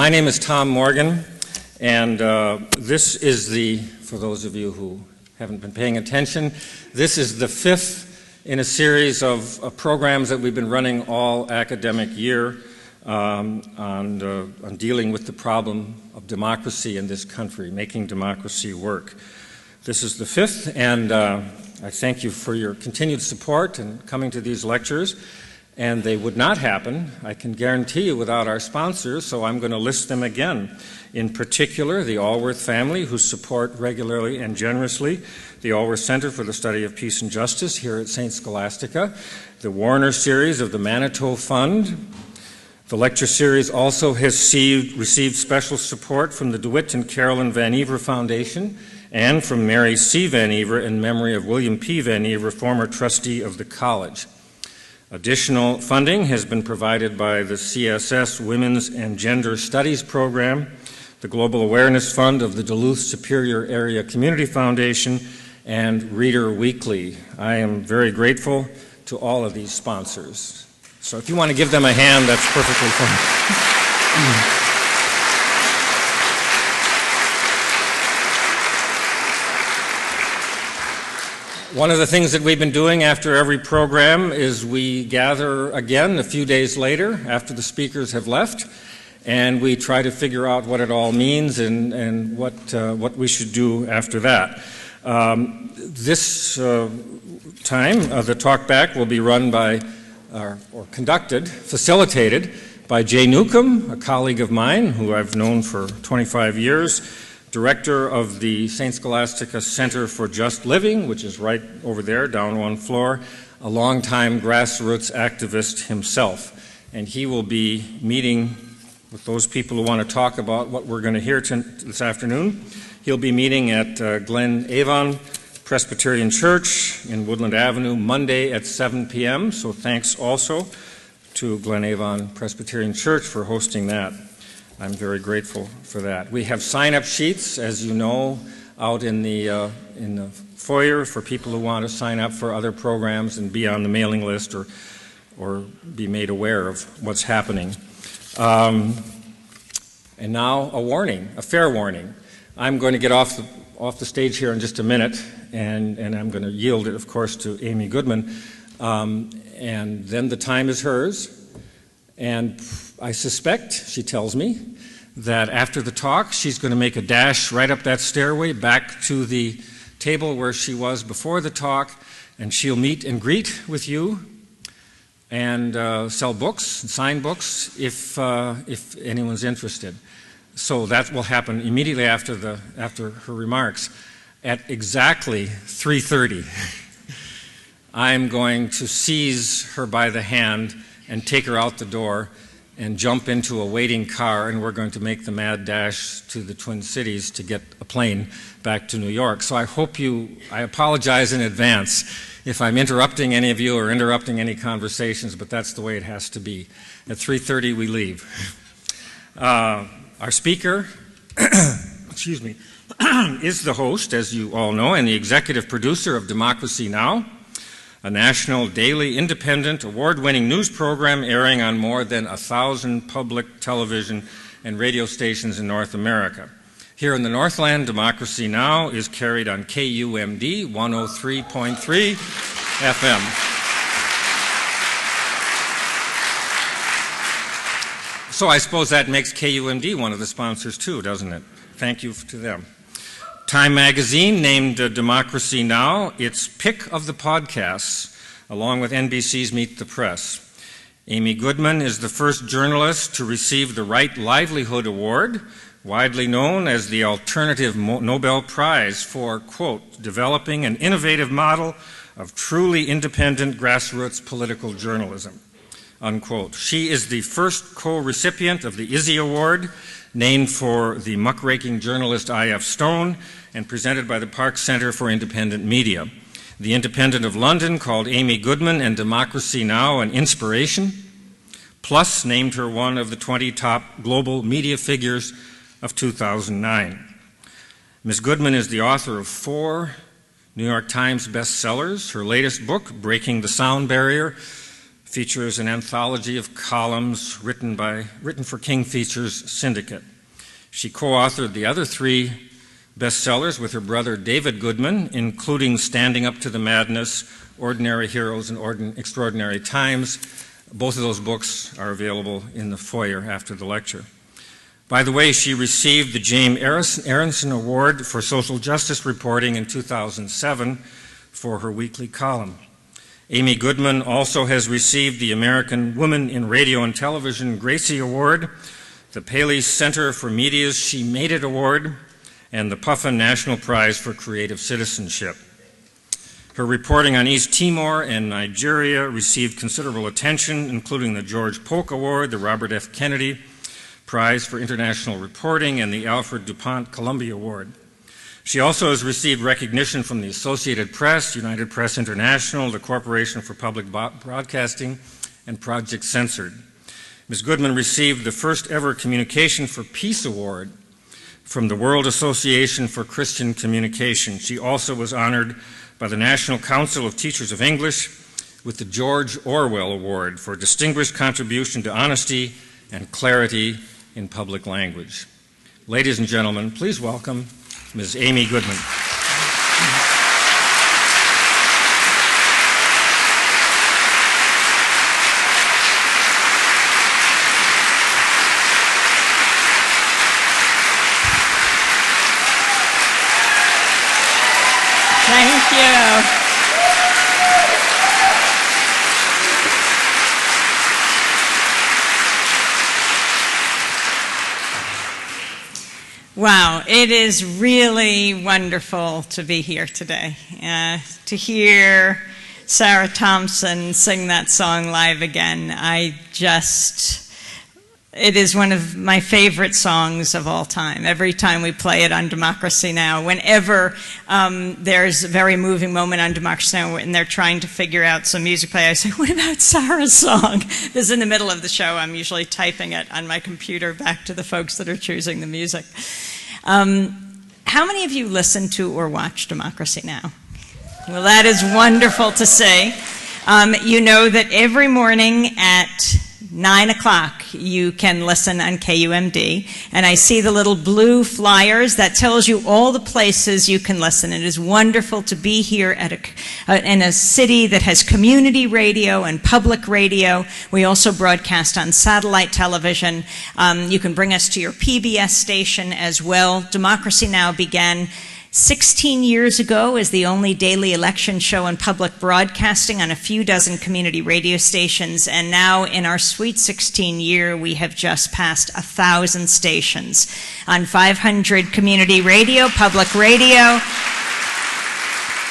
My name is Tom Morgan, and this is for those of you who haven't been paying attention, this is the fifth in a series of programs that we've been running all academic year on dealing with the problem of democracy in this country, making democracy work. This is the fifth, and I thank you for your continued support in coming to these lectures. And they would not happen, I can guarantee you, without our sponsors, so I'm going to list them again. In particular, the Allworth family, who support regularly and generously the Allworth Center for the Study of Peace and Justice here at St. Scholastica, the Warner series of the Manitou Fund. The lecture series also has received special support from the DeWitt and Carolyn Van Ever Foundation and from Mary C. Van Ever in memory of William P. Van Ever, former trustee of the college. Additional funding has been provided by the CSS Women's and Gender Studies Program, the Global Awareness Fund of the Duluth Superior Area Community Foundation, and Reader Weekly. I am very grateful to all of these sponsors. So if you want to give them a hand, that's perfectly fine. One of the things that we've been doing after every program is we gather again a few days later after the speakers have left, and we try to figure out what it all means and what we should do after that. This time, the talkback will be run by, or conducted, facilitated by Jay Newcomb, a colleague of mine who I've known for 25 years, director of the St. Scholastica Center for Just Living, which is right over there, down one floor, a longtime grassroots activist himself. And he will be meeting with those people who want to talk about what we're going to hear this afternoon. He'll be meeting at Glen Avon Presbyterian Church in Woodland Avenue Monday at 7 p.m. So thanks also to Glen Avon Presbyterian Church for hosting that. I'm very grateful for that. We have sign-up sheets, as you know, out in the foyer for people who want to sign up for other programs and be on the mailing list or be made aware of what's happening. And now a warning, a fair warning. I'm going to get off the stage here in just a minute, and I'm going to yield it, of course, to Amy Goodman. And then the time is hers. And I suspect, she tells me, that after the talk, she's going to make a dash right up that stairway back to the table where she was before the talk, and she'll meet and greet with you and sell books, and sign books, if anyone's interested. So that will happen immediately after her remarks. At exactly 3:30, I'm going to seize her by the hand and take her out the door and jump into a waiting car, and we're going to make the mad dash to the Twin Cities to get a plane back to New York. So I apologize in advance if I'm interrupting any of you or interrupting any conversations, but that's the way it has to be. At 3:30 we leave. Our speaker, excuse me, is the host, as you all know, and the executive producer of Democracy Now!, a national, daily, independent, award-winning news program airing on more than 1,000 public television and radio stations in North America. Here in the Northland, Democracy Now! Is carried on KUMD 103.3 FM. So I suppose that makes KUMD one of the sponsors too, doesn't it? Thank you to them. Time magazine named Democracy Now! Its pick of the podcasts, along with NBC's Meet the Press. Amy Goodman is the first journalist to receive the Right Livelihood Award, widely known as the Alternative Nobel Prize for, quote, developing an innovative model of truly independent grassroots political journalism, unquote. She is the first co-recipient of the Izzy Award, named for the muckraking journalist I.F. Stone and presented by the Park Center for Independent Media. The Independent of London called Amy Goodman and Democracy Now! An inspiration. Plus named her one of the 20 top global media figures of 2009. Ms. Goodman is the author of 4 New York Times bestsellers. Her latest book, Breaking the Sound Barrier, features an anthology of columns written for King Features Syndicate. She co-authored the other 3 bestsellers with her brother David Goodman, including Standing Up to the Madness, Ordinary Heroes and Extraordinary Times. Both of those books are available in the foyer after the lecture. By the way, she received the James Aronson Award for Social Justice Reporting in 2007 for her weekly column. Amy Goodman also has received the American Woman in Radio and Television Gracie Award, the Paley Center for Media's She Made It Award, and the Puffin National Prize for Creative Citizenship. Her reporting on East Timor and Nigeria received considerable attention, including the George Polk Award, the Robert F. Kennedy Prize for International Reporting, and the Alfred DuPont Columbia Award. She also has received recognition from the Associated Press, United Press International, the Corporation for Public Broadcasting, and Project Censored. Ms. Goodman received the first ever Communication for Peace Award from the World Association for Christian Communication. She also was honored by the National Council of Teachers of English with the George Orwell Award for distinguished contribution to honesty and clarity in public language. Ladies and gentlemen, please welcome Ms. Amy Goodman. Thank you. Wow, it is really wonderful to be here today, to hear Sarah Thompson sing that song live again. It is one of my favorite songs of all time. Every time we play it on Democracy Now!, whenever there's a very moving moment on Democracy Now! And they're trying to figure out some music play, I say, what about Sarah's song? Because in the middle of the show, I'm usually typing it on my computer back to the folks that are choosing the music. How many of you listen to or watch Democracy Now! Well, that is wonderful to see. You know that every morning at 9 o'clock you can listen on KUMD, and I see the little blue flyers that tells you all the places you can listen. It is wonderful to be here at in a city that has community radio and public radio. We also broadcast on satellite television. You can bring us to your PBS station as well. Democracy Now! Began 16 years ago as the only daily election show in public broadcasting on a few dozen community radio stations, and now in our sweet 16 year, we have just passed 1,000 stations on 500 community radio, public radio,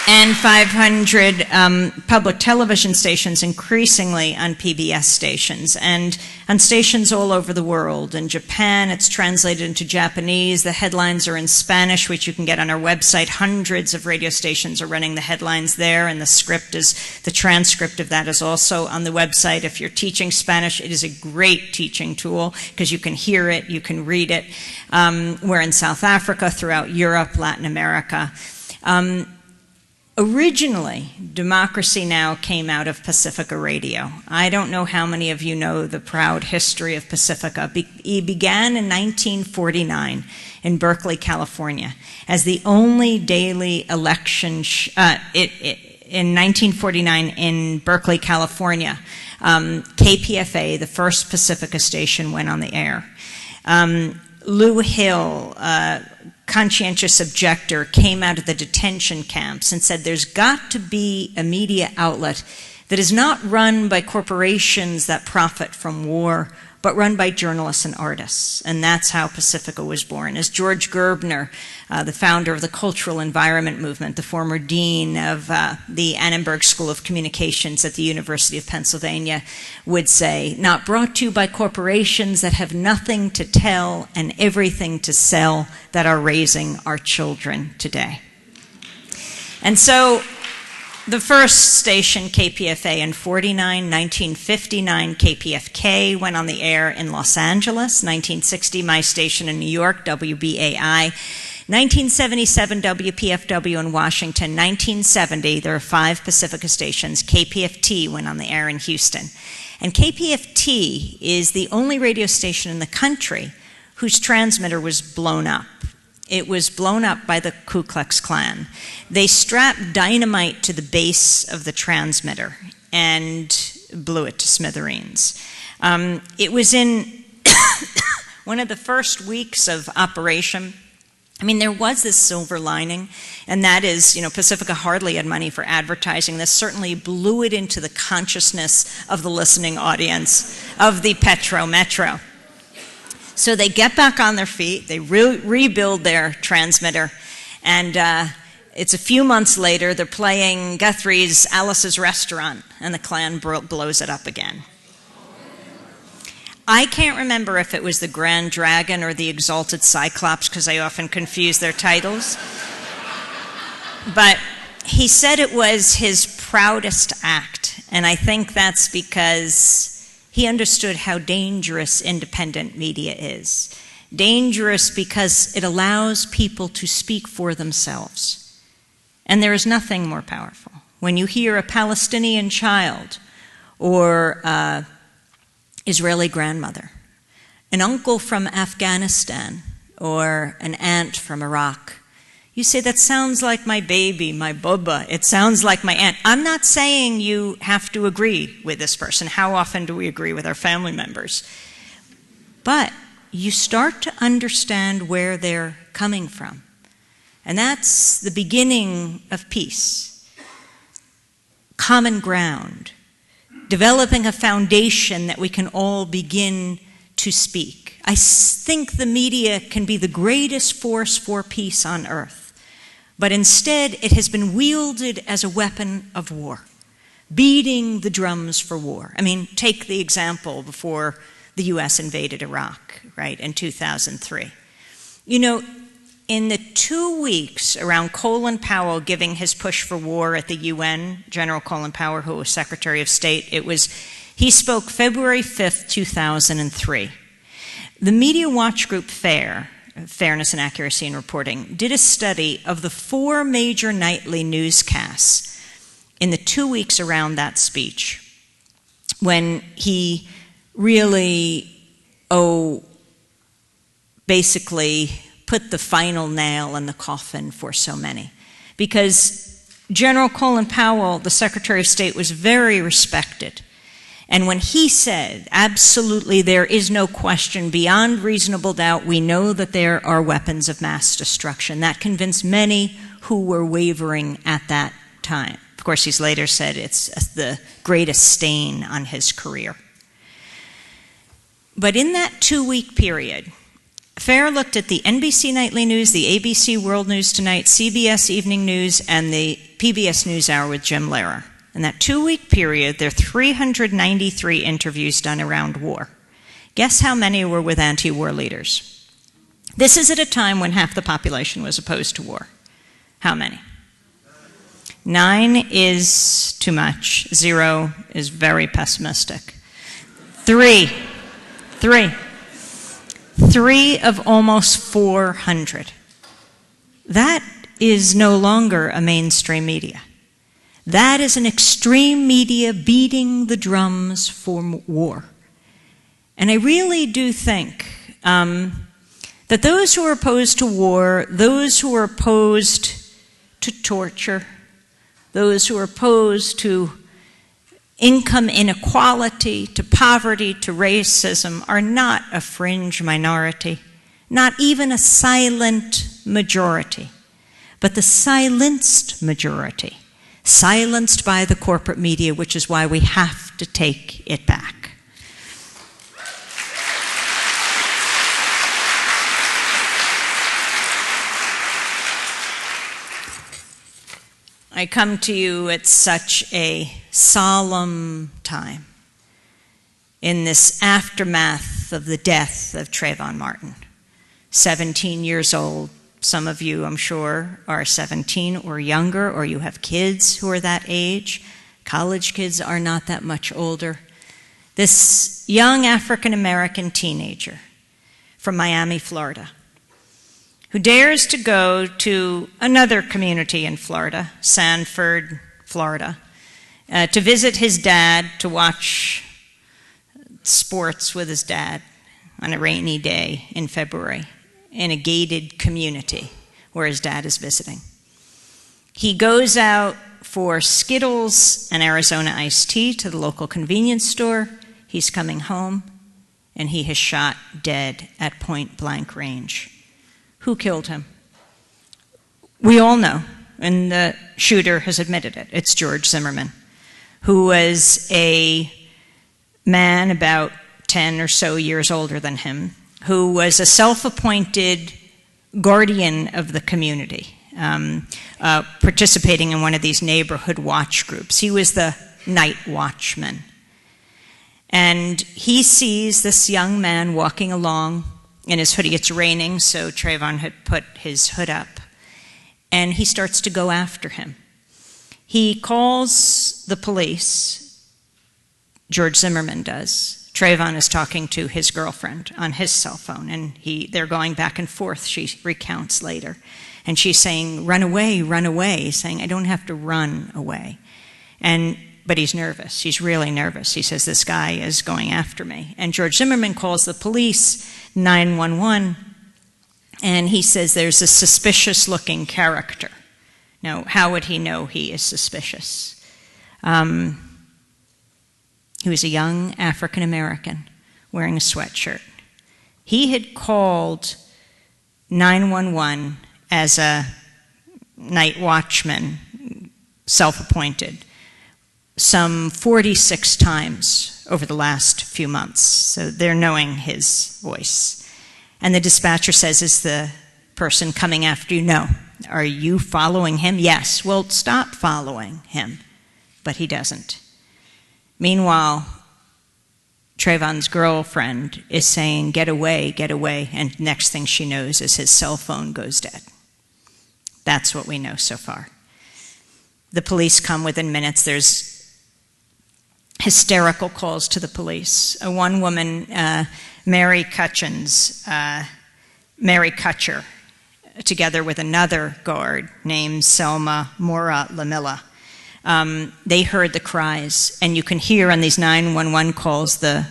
and 500 public television stations, increasingly on PBS stations, and on stations all over the world. In Japan, it's translated into Japanese. The headlines are in Spanish, which you can get on our website. Hundreds of radio stations are running the headlines there, and the transcript of that is also on the website. If you're teaching Spanish, it is a great teaching tool because you can hear it, you can read it. We're in South Africa, throughout Europe, Latin America. Originally, Democracy Now! Came out of Pacifica Radio. I don't know how many of you know the proud history of Pacifica. It began in 1949 in Berkeley, California, as the only daily election in 1949 in Berkeley, California. KPFA, the first Pacifica station, went on the air. Lou Hill, conscientious objector, came out of the detention camps and said there's got to be a media outlet that is not run by corporations that profit from war, but run by journalists and artists. And that's how Pacifica was born. As George Gerbner, the founder of the Cultural Environment Movement, the former dean of the Annenberg School of Communications at the University of Pennsylvania, would say, not brought to you by corporations that have nothing to tell and everything to sell, that are raising our children today. And so the first station, KPFA, in 1959, KPFK went on the air in Los Angeles. 1960, my station in New York, WBAI. 1977 WPFW in Washington. 1970, there are 5 Pacifica stations. KPFT went on the air in Houston. And KPFT is the only radio station in the country whose transmitter was blown up. It was blown up by the Ku Klux Klan. They strapped dynamite to the base of the transmitter and blew it to smithereens. It was in one of the first weeks of operation. I mean, there was this silver lining, and that is, Pacifica hardly had money for advertising. This certainly blew it into the consciousness of the listening audience of the Petro Metro. So they get back on their feet, they rebuild their transmitter, and it's a few months later, they're playing Guthrie's Alice's Restaurant, and the Klan blows it up again. I can't remember if it was the Grand Dragon or the Exalted Cyclops, because I often confuse their titles. But he said it was his proudest act, and I think that's because he understood how dangerous independent media is. Dangerous because it allows people to speak for themselves. And there is nothing more powerful. When you hear a Palestinian child or Israeli grandmother, an uncle from Afghanistan, or an aunt from Iraq, you say, that sounds like my baby, my bubba. It sounds like my aunt. I'm not saying you have to agree with this person. How often do we agree with our family members? But you start to understand where they're coming from. And that's the beginning of peace. Common ground. Developing a foundation that we can all begin to speak. I think the media can be the greatest force for peace on earth. But instead, it has been wielded as a weapon of war, beating the drums for war. I mean, take the example before the U.S. invaded Iraq, right, in 2003. In the 2 weeks around Colin Powell giving his push for war at the UN, General Colin Powell, who was Secretary of State, he spoke February 5th, 2003. The media watch group FAIR, Fairness and Accuracy in Reporting, did a study of the 4 major nightly newscasts in the 2 weeks around that speech, when he really, basically put the final nail in the coffin for so many. Because General Colin Powell, the Secretary of State, was very respected. And when he said, absolutely, there is no question, beyond reasonable doubt, we know that there are weapons of mass destruction, that convinced many who were wavering at that time. Of course, he's later said it's the greatest stain on his career. But in that 2-week period, FAIR looked at the NBC Nightly News, the ABC World News Tonight, CBS Evening News, and the PBS NewsHour with Jim Lehrer. In that 2-week period, there are 393 interviews done around war. Guess how many were with anti-war leaders? This is at a time when half the population was opposed to war. How many? 9 is too much. 0 is very pessimistic. 3 of almost 400. That is no longer a mainstream media. That is an extreme media beating the drums for war. And I really do think that those who are opposed to war, those who are opposed to torture, those who are opposed to income inequality, to poverty, to racism, are not a fringe minority, not even a silent majority, but the silenced majority, silenced by the corporate media, which is why we have to take it back. I come to you at such a solemn time in this aftermath of the death of Trayvon Martin. 17 years old. Some of you, I'm sure, are 17 or younger, or you have kids who are that age. College kids are not that much older. This young African-American teenager from Miami, Florida, who dares to go to another community in Florida, Sanford, Florida, to visit his dad, to watch sports with his dad on a rainy day in February in a gated community where his dad is visiting. He goes out for Skittles and Arizona iced tea to the local convenience store. He's coming home, and he is shot dead at point-blank range. Who killed him? We all know, and the shooter has admitted it. It's George Zimmerman, who was a man about 10 or so years older than him, who was a self-appointed guardian of the community, participating in one of these neighborhood watch groups. He was the night watchman. And he sees this young man walking along in his hoodie. It's raining, so Trayvon had put his hood up. And he starts to go after him. He calls the police. George Zimmerman does. Trayvon is talking to his girlfriend on his cell phone, and they're going back and forth, she recounts later. And she's saying, run away, He's saying, I don't have to run away. But he's nervous. He's really nervous. He says, this guy is going after me. And George Zimmerman calls the police, 911, and he says there's a suspicious-looking character. Now, how would he know he is suspicious? He was a young African-American wearing a sweatshirt. He had called 911 as a night watchman, self-appointed, some 46 times over the last few months. So they're knowing his voice. And the dispatcher says, is the person coming after you? No. Are you following him? Yes. Well, stop following him. But he doesn't. Meanwhile, Trayvon's girlfriend is saying, get away, and next thing she knows is his cell phone goes dead. That's what we know so far. The police come within minutes. There's hysterical calls to the police. One woman, Mary Kutcher, together with another guard named Selma Mora Lamilla, they heard the cries, and you can hear on these 911 calls the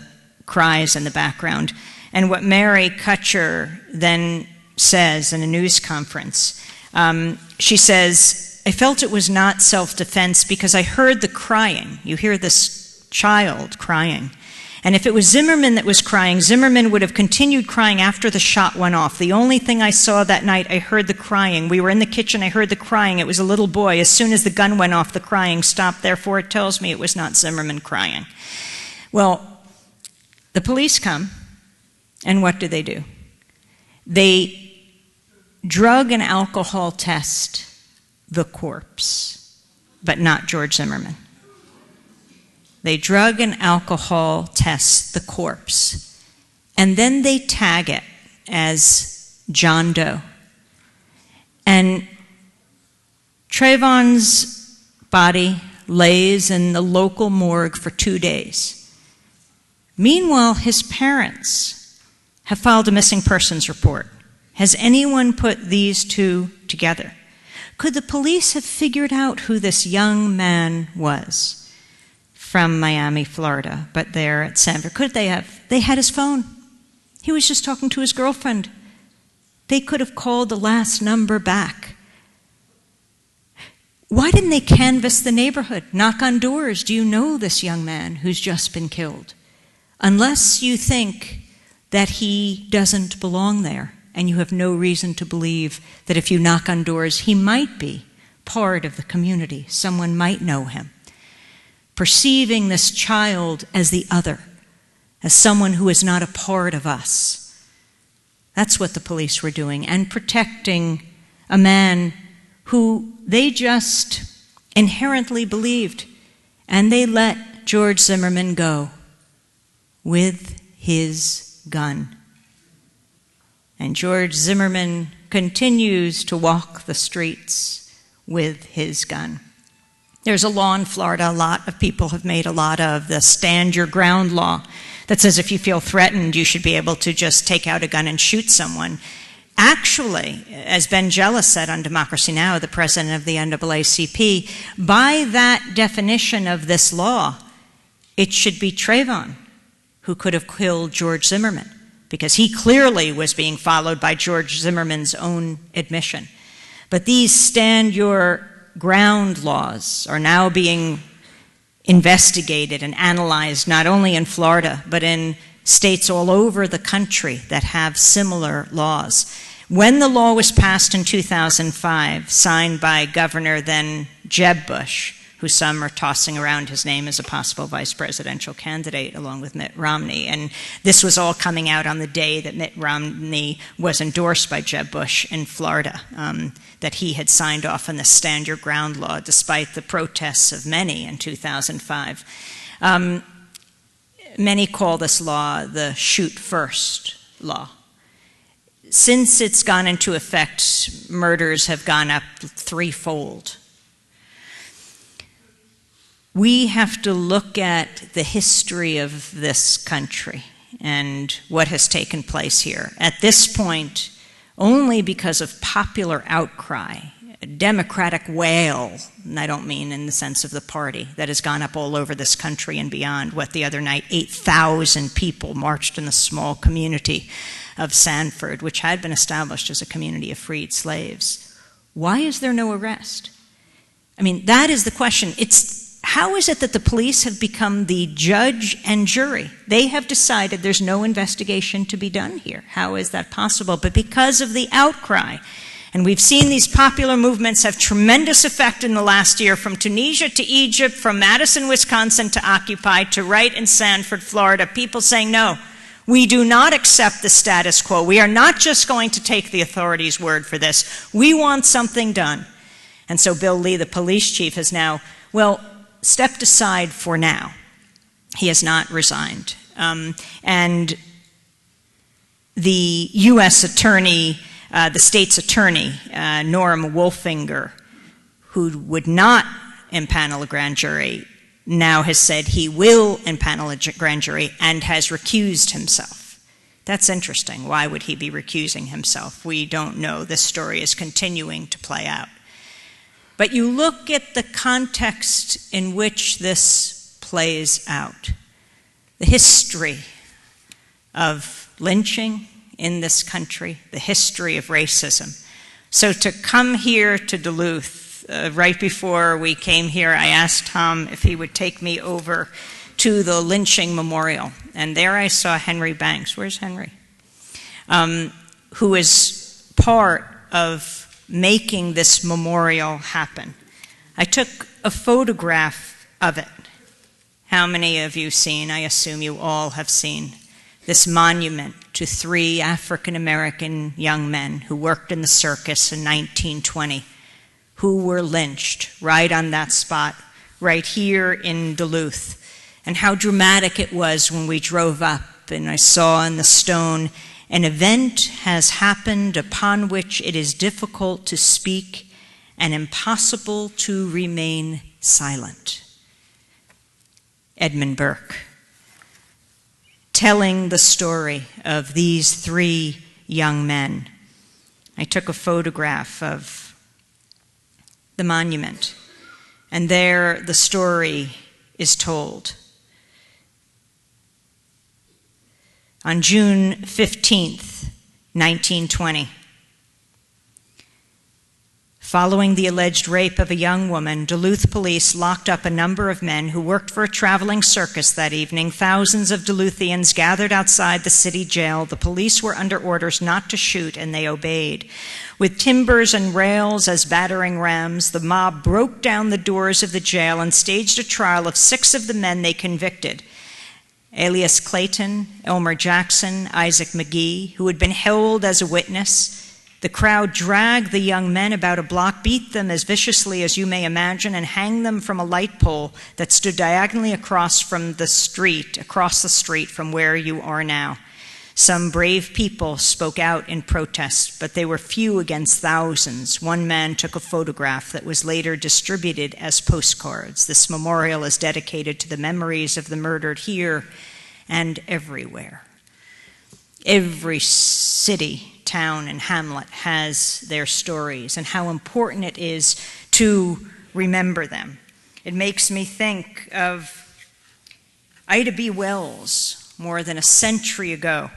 cries in the background. And what Mary Kutcher then says in a news conference, she says, I felt it was not self-defense because I heard the crying. You hear this child crying. And if it was Zimmerman that was crying, Zimmerman would have continued crying after the shot went off. The only thing I saw that night, I heard the crying. We were in the kitchen, I heard the crying. It was a little boy. As soon as the gun went off, the crying stopped. Therefore, it tells me it was not Zimmerman crying. Well, the police come, and what do? They drug and alcohol test the corpse, but not George Zimmerman. They drug and alcohol test the corpse, and then they tag it as John Doe. And Trayvon's body lays in the local morgue for 2 days. Meanwhile, his parents have filed a missing persons report. Has anyone put these two together? Could the police have figured out who this young man was? From Miami, Florida, but there at Sanford. Could they have? They had his phone. He was just talking to his girlfriend. They could have called the last number back. Why didn't they canvass the neighborhood, knock on doors? Do you know this young man who's just been killed? Unless you think that he doesn't belong there, and you have no reason to believe that if you knock on doors, he might be part of the community. Someone might know him. Perceiving this child as the other, as someone who is not a part of us. That's what the police were doing, and protecting a man who they just inherently believed, and they let George Zimmerman go with his gun. And George Zimmerman continues to walk the streets with his gun. There's a law in Florida, a lot of people have made a lot of, the stand your ground law, that says if you feel threatened, you should be able to just take out a gun and shoot someone. Actually, as Ben Jella said on Democracy Now!, the president of the NAACP, by that definition of this law, it should be Trayvon who could have killed George Zimmerman, because he clearly was being followed by George Zimmerman's own admission. But these stand your ground laws are now being investigated and analyzed not only in Florida, but in states all over the country that have similar laws. When the law was passed in 2005, signed by Governor then Jeb Bush, who some are tossing around his name as a possible vice presidential candidate along with Mitt Romney, and this was all coming out on the day that Mitt Romney was endorsed by Jeb Bush in Florida, that he had signed off on the Stand Your Ground law despite the protests of many in 2005. Many call this law the Shoot First law. Since it's gone into effect, murders have gone up threefold. We have to look at the history of this country and what has taken place here. At this point, only because of popular outcry, a democratic wail, and I don't mean in the sense of the party, that has gone up all over this country and beyond. What, the other night, 8,000 people marched in the small community of Sanford, which had been established as a community of freed slaves. Why is there no arrest? I mean, that is the question. How is it that the police have become the judge and jury? They have decided there's no investigation to be done here. How is that possible? But because of the outcry, and we've seen these popular movements have tremendous effect in the last year, from Tunisia to Egypt, from Madison, Wisconsin to Occupy, to right in Sanford, Florida, people saying, no, we do not accept the status quo. We are not just going to take the authorities' word for this. We want something done. And so Bill Lee, the police chief, has now, stepped aside for now. He has not resigned. And the U.S. attorney, the state's attorney, Norm Wolfinger, who would not impanel a grand jury, now has said he will impanel a grand jury and has recused himself. That's interesting. Why would he be recusing himself? We don't know. This story is continuing to play out. But you look at the context in which this plays out, the history of lynching in this country, the history of racism. So to come here to Duluth, right before we came here, I asked Tom if he would take me over to the lynching memorial. And there I saw Henry Banks. Where's Henry? Who is part of making this memorial happen. I took a photograph of it. How many of you seen? I assume you all have seen this monument to 3 African-American young men who worked in the circus in 1920, who were lynched right on that spot, right here in Duluth. And how dramatic it was when we drove up and I saw in the stone, an event has happened upon which it is difficult to speak and impossible to remain silent. Edmund Burke, telling the story of these 3 young men. I took a photograph of the monument, and there the story is told. On June 15th, 1920, following the alleged rape of a young woman, Duluth police locked up a number of men who worked for a traveling circus that evening. Thousands of Duluthians gathered outside the city jail. The police were under orders not to shoot, and they obeyed. With timbers and rails as battering rams, the mob broke down the doors of the jail and staged a trial of 6 of the men they convicted. Alias Clayton, Elmer Jackson, Isaac McGee, who had been held as a witness. The crowd dragged the young men about a block, beat them as viciously as you may imagine, and hanged them from a light pole that stood diagonally across the street from where you are now. Some brave people spoke out in protest, but they were few against thousands. One man took a photograph that was later distributed as postcards. This memorial is dedicated to the memories of the murdered here and everywhere. Every city, town, and hamlet has their stories, and how important it is to remember them. It makes me think of Ida B. Wells, more than a century ago.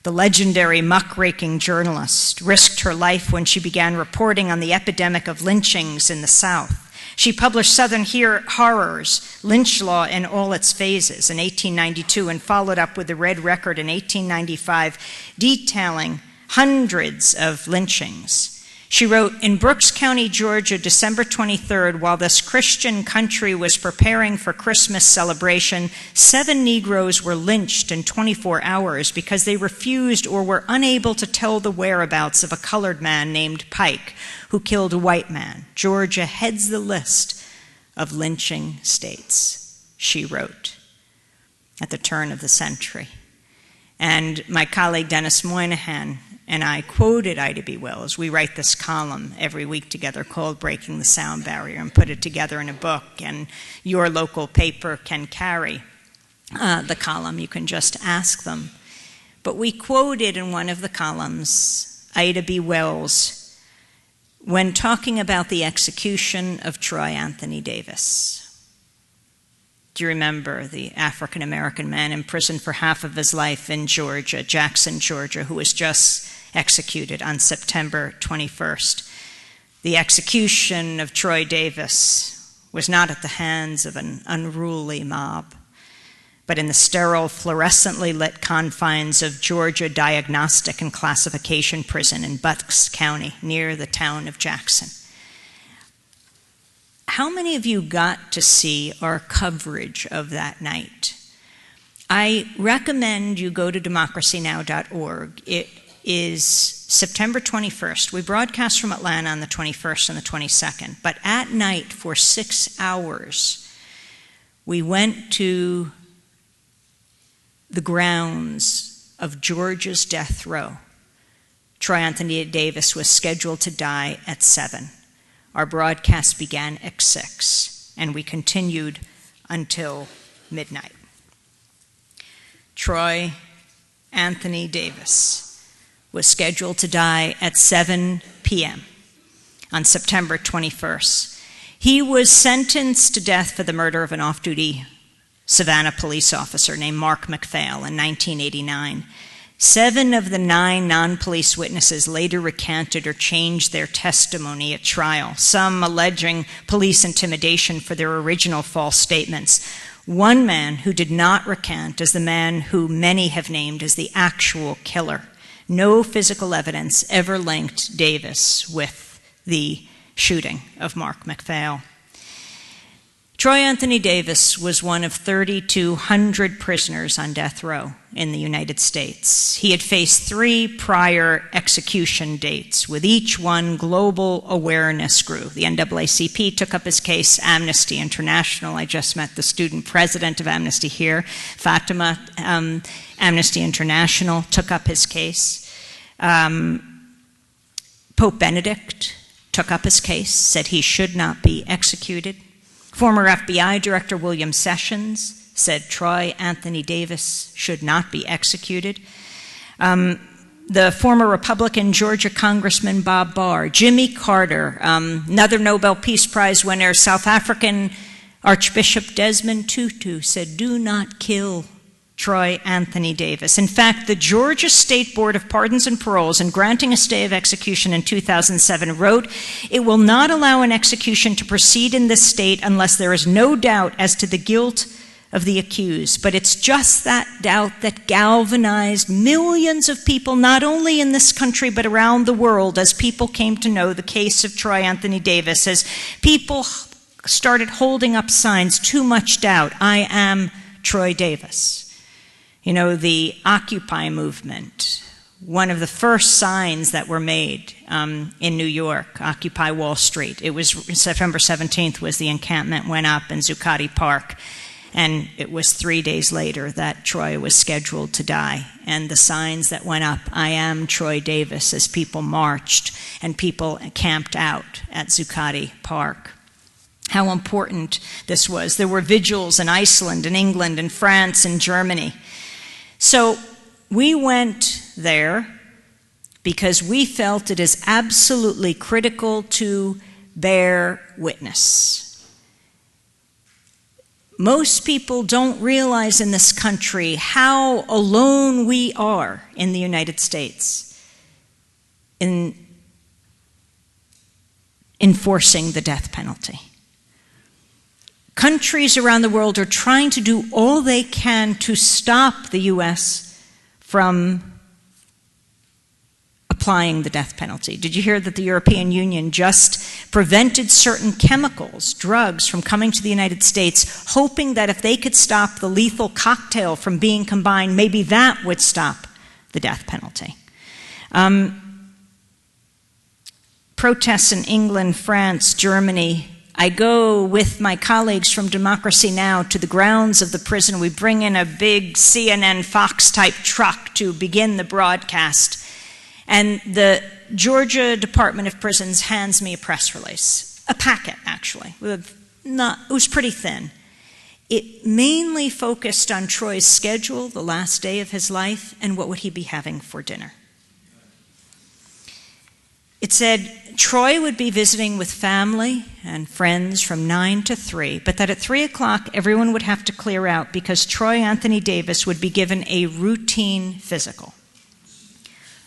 The legendary muckraking journalist risked her life when she began reporting on the epidemic of lynchings in the South. She published Southern Horrors, Lynch Law in All Its Phases in 1892, and followed up with the Red Record in 1895, detailing hundreds of lynchings. She wrote, in Brooks County, Georgia, December 23rd, while this Christian country was preparing for Christmas celebration, 7 Negroes were lynched in 24 hours because they refused or were unable to tell the whereabouts of a colored man named Pike, who killed a white man. Georgia heads the list of lynching states, she wrote at the turn of the century. And my colleague Dennis Moynihan and I quoted Ida B. Wells. We write this column every week together called Breaking the Sound Barrier, and put it together in a book, and your local paper can carry the column. You can just ask them. But we quoted in one of the columns Ida B. Wells when talking about the execution of Troy Anthony Davis. Do you remember the African-American man imprisoned for half of his life in Georgia, Jackson, Georgia, who was just executed on September 21st? The execution of Troy Davis was not at the hands of an unruly mob, but in the sterile, fluorescently lit confines of Georgia Diagnostic and Classification Prison in Bucks County, near the town of Jackson. How many of you got to see our coverage of that night? I recommend you go to democracynow.org. It is September 21st. We broadcast from Atlanta on the 21st and the 22nd, but at night for 6 hours, we went to the grounds of Georgia's death row. Troy Anthony Davis was scheduled to die at 7. Our broadcast began at 6, and we continued until midnight. Troy Anthony Davis was scheduled to die at 7 p.m. on September 21st. He was sentenced to death for the murder of an off-duty Savannah police officer named Mark MacPhail in 1989. 7 of the 9 non-police witnesses later recanted or changed their testimony at trial, some alleging police intimidation for their original false statements. One man who did not recant is the man who many have named as the actual killer. No physical evidence ever linked Davis with the shooting of Mark MacPhail. Troy Anthony Davis was one of 3,200 prisoners on death row in the United States. He had faced 3 prior execution dates, with each one global awareness grew. The NAACP took up his case, Amnesty International. I just met the student president of Amnesty here, Fatima. Amnesty International took up his case. Pope Benedict took up his case, said he should not be executed. Former FBI Director William Sessions said Troy Anthony Davis should not be executed. The former Republican Georgia Congressman Bob Barr, Jimmy Carter, another Nobel Peace Prize winner, South African Archbishop Desmond Tutu said, do not kill Troy Anthony Davis. In fact, the Georgia State Board of Pardons and Paroles, in granting a stay of execution in 2007, wrote, it will not allow an execution to proceed in this state unless there is no doubt as to the guilt of the accused. But it's just that doubt that galvanized millions of people, not only in this country, but around the world, as people came to know the case of Troy Anthony Davis, as people started holding up signs, too much doubt, I am Troy Davis. You know, the Occupy movement, one of the first signs that were made in New York, Occupy Wall Street. It was September 17th was the encampment went up in Zuccotti Park, and it was 3 days later that Troy was scheduled to die. And the signs that went up, I am Troy Davis, as people marched and people camped out at Zuccotti Park. How important this was. There were vigils in Iceland and England and France and Germany. So we went there because we felt it is absolutely critical to bear witness. Most people don't realize in this country how alone we are in the United States in enforcing the death penalty. Countries around the world are trying to do all they can to stop the U.S. from applying the death penalty. Did you hear that the European Union just prevented certain chemicals, drugs, from coming to the United States, hoping that if they could stop the lethal cocktail from being combined, maybe that would stop the death penalty. Protests in England, France, Germany. I go with my colleagues from Democracy Now! To the grounds of the prison. We bring in a big CNN Fox-type truck to begin the broadcast. And the Georgia Department of Prisons hands me a press release, a packet actually, it was pretty thin. It mainly focused on Troy's schedule, the last day of his life, and what would he be having for dinner. It said Troy would be visiting with family and friends from 9 to 3, but that at 3 o'clock everyone would have to clear out because Troy Anthony Davis would be given a routine physical.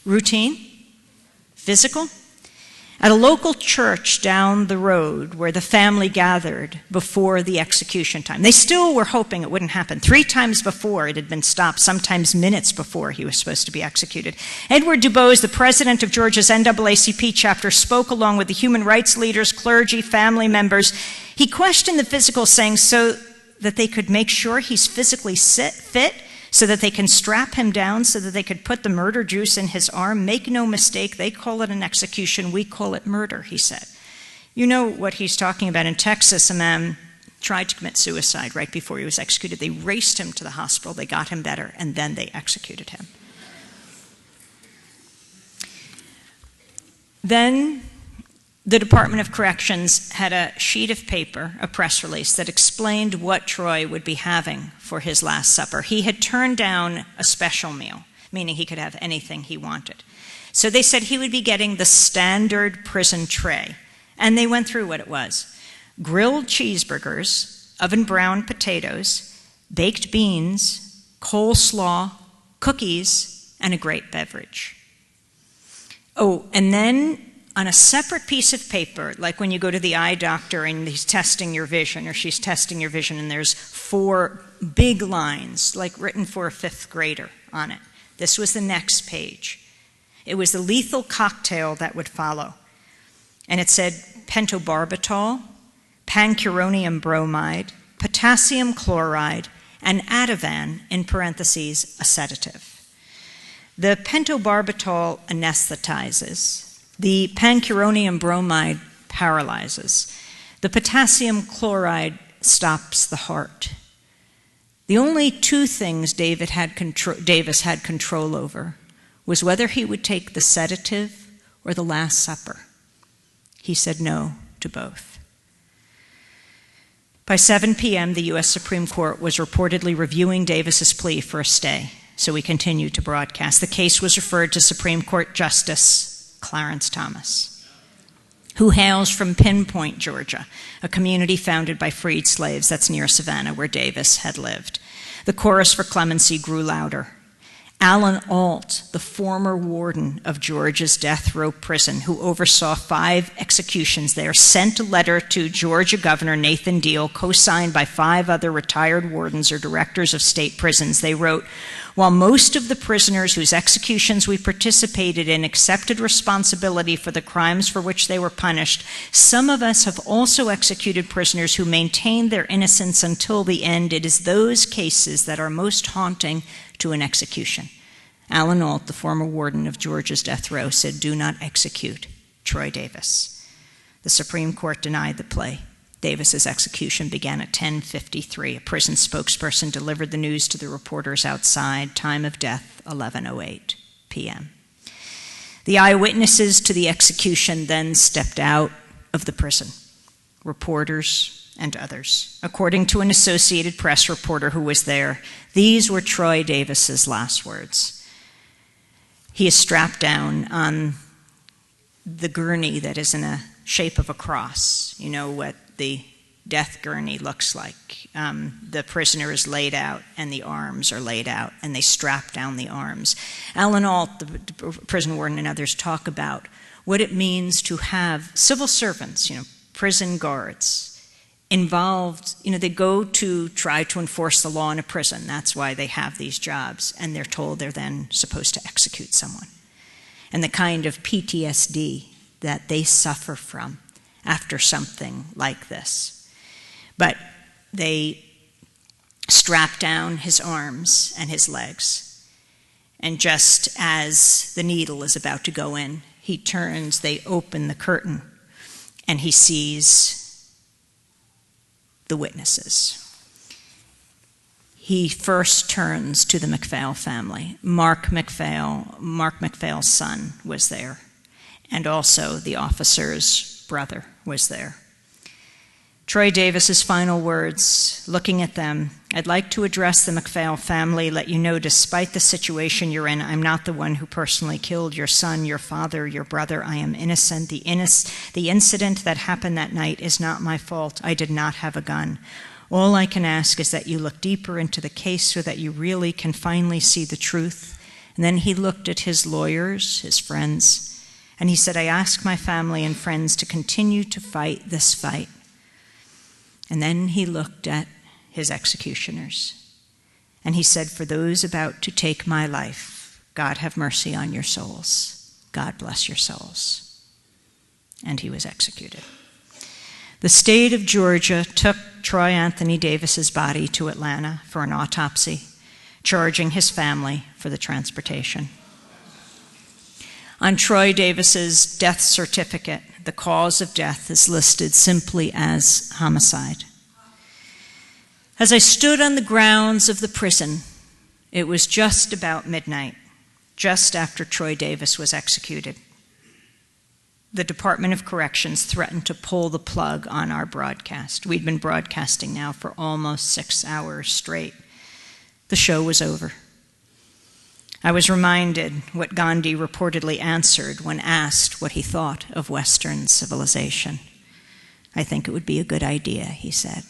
Routine? Physical? At a local church down the road where the family gathered before the execution time. They still were hoping it wouldn't happen. 3 times before it had been stopped, sometimes minutes before he was supposed to be executed. Edward Dubose, the president of Georgia's NAACP chapter, spoke along with the human rights leaders, clergy, family members. He questioned the physical, saying so that they could make sure he's physically fit, so that they can strap him down, so that they could put the murder juice in his arm. Make no mistake, they call it an execution, we call it murder, he said. You know what he's talking about. In Texas, a man tried to commit suicide right before he was executed. They raced him to the hospital, they got him better, and then they executed him. Then the Department of Corrections had a sheet of paper, a press release, that explained what Troy would be having for his last supper. He had turned down a special meal, meaning he could have anything he wanted. So they said he would be getting the standard prison tray. And they went through what it was. Grilled cheeseburgers, oven-browned potatoes, baked beans, coleslaw, cookies, and a great beverage. Oh, and then on a separate piece of paper, like when you go to the eye doctor and he's testing your vision, or she's testing your vision, and there's 4 big lines, like written for a 5th grader on it. This was the next page. It was the lethal cocktail that would follow. And it said pentobarbital, pancuronium bromide, potassium chloride, and Ativan, in parentheses, a sedative. The pentobarbital anesthetizes. The pancuronium bromide paralyzes. The potassium chloride stops the heart. The only 2 things Davis had control over was whether he would take the sedative or the Last Supper. He said no to both. By 7 p.m., the U.S. Supreme Court was reportedly reviewing Davis's plea for a stay, so we continued to broadcast. The case was referred to Supreme Court Justice Clarence Thomas, who hails from Pinpoint, Georgia, a community founded by freed slaves that's near Savannah, where Davis had lived. The chorus for clemency grew louder. Alan Alt, the former warden of Georgia's death row prison, who oversaw 5 executions there, sent a letter to Georgia Governor Nathan Deal, co-signed by 5 other retired wardens or directors of state prisons. They wrote, "While most of the prisoners whose executions we participated in accepted responsibility for the crimes for which they were punished, some of us have also executed prisoners who maintained their innocence until the end. It is those cases that are most haunting to an execution." Alan Alt, the former warden of Georgia's death row, said, "Do not execute Troy Davis." The Supreme Court denied the plea. Davis's execution began at 10:53. A prison spokesperson delivered the news to the reporters outside. Time of death, 11:08 p.m. The eyewitnesses to the execution then stepped out of the prison, reporters and others. According to an Associated Press reporter who was there, these were Troy Davis's last words. He is strapped down on the gurney that is in a shape of a cross. You know what the death gurney looks like. The prisoner is laid out and the arms are laid out and they strap down the arms. Alan Alt, the prison warden, and others talk about what it means to have civil servants, prison guards, involved. They go to try to enforce the law in a prison. That's why they have these jobs, and they're told they're then supposed to execute someone. And the kind of PTSD that they suffer from after something like this. But they strap down his arms and his legs, and just as the needle is about to go in, he turns, they open the curtain, and he sees the witnesses. He first turns to the MacPhail family. Mark MacPhail's son, was there, and also the officer's brother was there. Troy Davis's final words, looking at them, I'd like to address the MacPhail family, let you know despite the situation you're in, I'm not the one who personally killed your son, your father, your brother. I am innocent. The incident that happened that night is not my fault. I did not have a gun. All I can ask is that you look deeper into the case so that you really can finally see the truth. And then he looked at his lawyers, his friends, and he said, I ask my family and friends to continue to fight this fight. And then he looked at his executioners, and he said, for those about to take my life, God have mercy on your souls. God bless your souls. And he was executed. The state of Georgia took Troy Anthony Davis's body to Atlanta for an autopsy, charging his family for the transportation. On Troy Davis's death certificate, the cause of death is listed simply as homicide. As I stood on the grounds of the prison, it was just about midnight, just after Troy Davis was executed. The Department of Corrections threatened to pull the plug on our broadcast. We'd been broadcasting now for almost 6 hours straight. The show was over. I was reminded what Gandhi reportedly answered when asked what he thought of Western civilization. I think it would be a good idea, he said.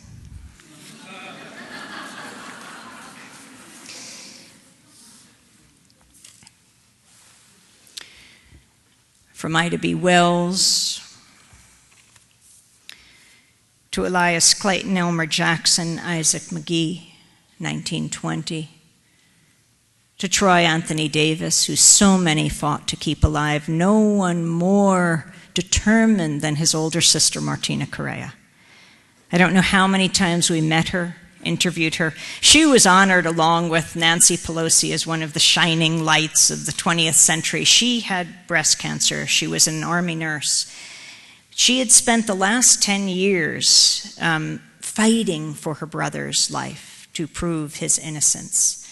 From Ida B. Wells to Elias Clayton, Elmer Jackson, Isaac McGee, 1920, to Troy Anthony Davis, who so many fought to keep alive, no one more determined than his older sister, Martina Correa. I don't know how many times we met her, interviewed her. She was honored along with Nancy Pelosi as one of the shining lights of the 20th century. She had breast cancer. She was an Army nurse. She had spent the last 10 years fighting for her brother's life to prove his innocence.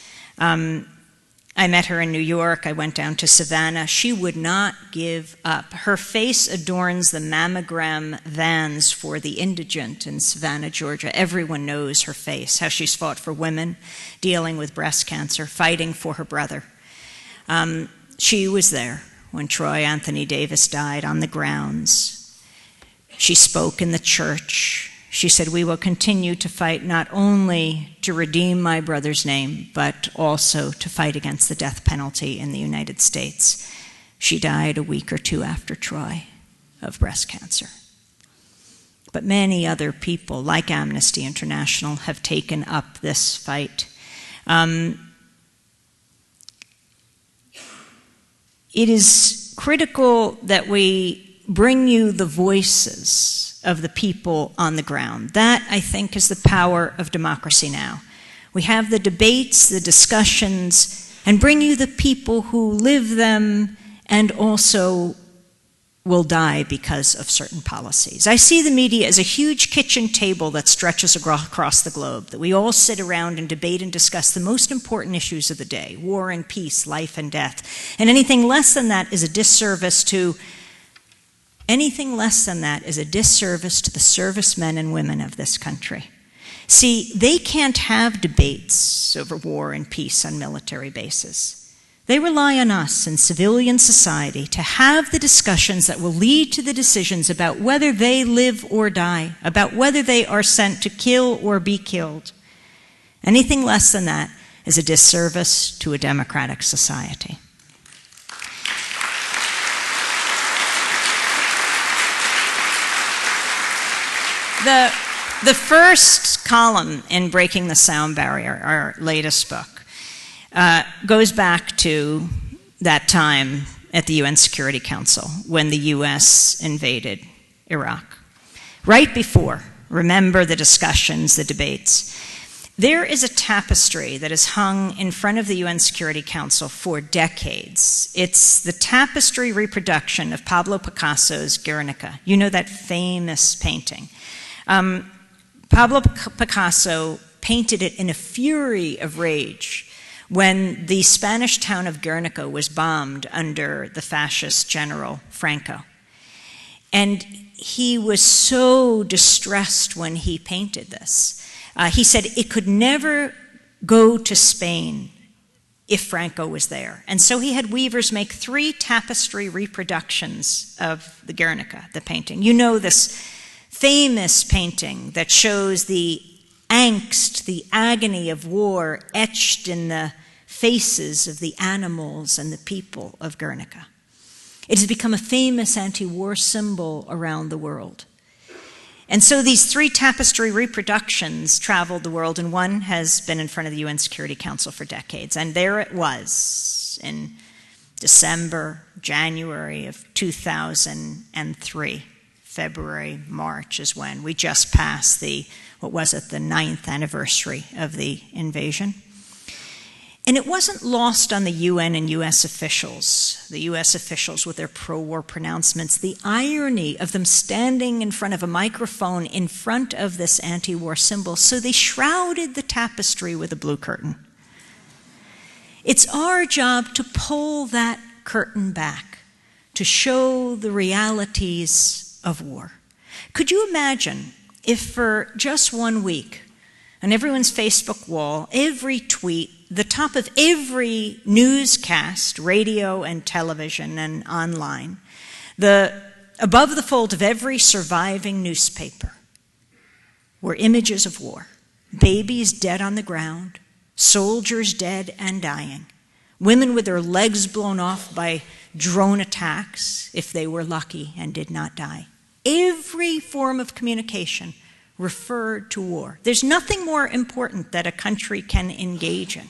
I met her in New York. I went down to Savannah. She would not give up. Her face adorns the mammogram vans for the indigent in Savannah, Georgia. Everyone knows her face, how she's fought for women, dealing with breast cancer, fighting for her brother. She was there when Troy Anthony Davis died on the grounds. She spoke in the church. She said, we will continue to fight not only to redeem my brother's name, but also to fight against the death penalty in the United States. She died a week or two after Troy of breast cancer. But many other people, like Amnesty International, have taken up this fight. It is critical that we bring you the voices of the people on the ground. That, I think, is the power of democracy now. We have the debates, the discussions, and bring you the people who live them and also will die because of certain policies. I see the media as a huge kitchen table that stretches across the globe, that we all sit around and debate and discuss the most important issues of the day, war and peace, life and death. And anything less than that is a disservice to the servicemen and women of this country. See, they can't have debates over war and peace on military bases. They rely on us in civilian society to have the discussions that will lead to the decisions about whether they live or die, about whether they are sent to kill or be killed. Anything less than that is a disservice to a democratic society. The first column in Breaking the Sound Barrier, our latest book, goes back to that time at the UN Security Council when the US invaded Iraq. Right before, remember the discussions, the debates. There is a tapestry that is hung in front of the UN Security Council for decades. It's the tapestry reproduction of Pablo Picasso's Guernica. You know that famous painting. Pablo Picasso painted it in a fury of rage when the Spanish town of Guernica was bombed under the fascist general Franco. And he was so distressed when he painted this. He said it could never go to Spain if Franco was there. And so he had weavers make 3 tapestry reproductions of the Guernica, the painting. You know this famous painting that shows the angst, the agony of war etched in the faces of the animals and the people of Guernica. It has become a famous anti-war symbol around the world. And so these 3 tapestry reproductions traveled the world, and one has been in front of the UN Security Council for decades. And there it was in December, January of 2003. February, March is when we just passed the 9th anniversary of the invasion. And it wasn't lost on the UN and US officials, with their pro-war pronouncements, the irony of them standing in front of a microphone in front of this anti-war symbol. So they shrouded the tapestry with a blue curtain. It's our job to pull that curtain back, to show the realities of war. Could you imagine if for just 1 week, on everyone's Facebook wall, every tweet, the top of every newscast, radio and television and online, above the fold of every surviving newspaper were images of war. Babies dead on the ground, soldiers dead and dying, women with their legs blown off by drone attacks, if they were lucky and did not die. Every form of communication referred to war. There's nothing more important that a country can engage in,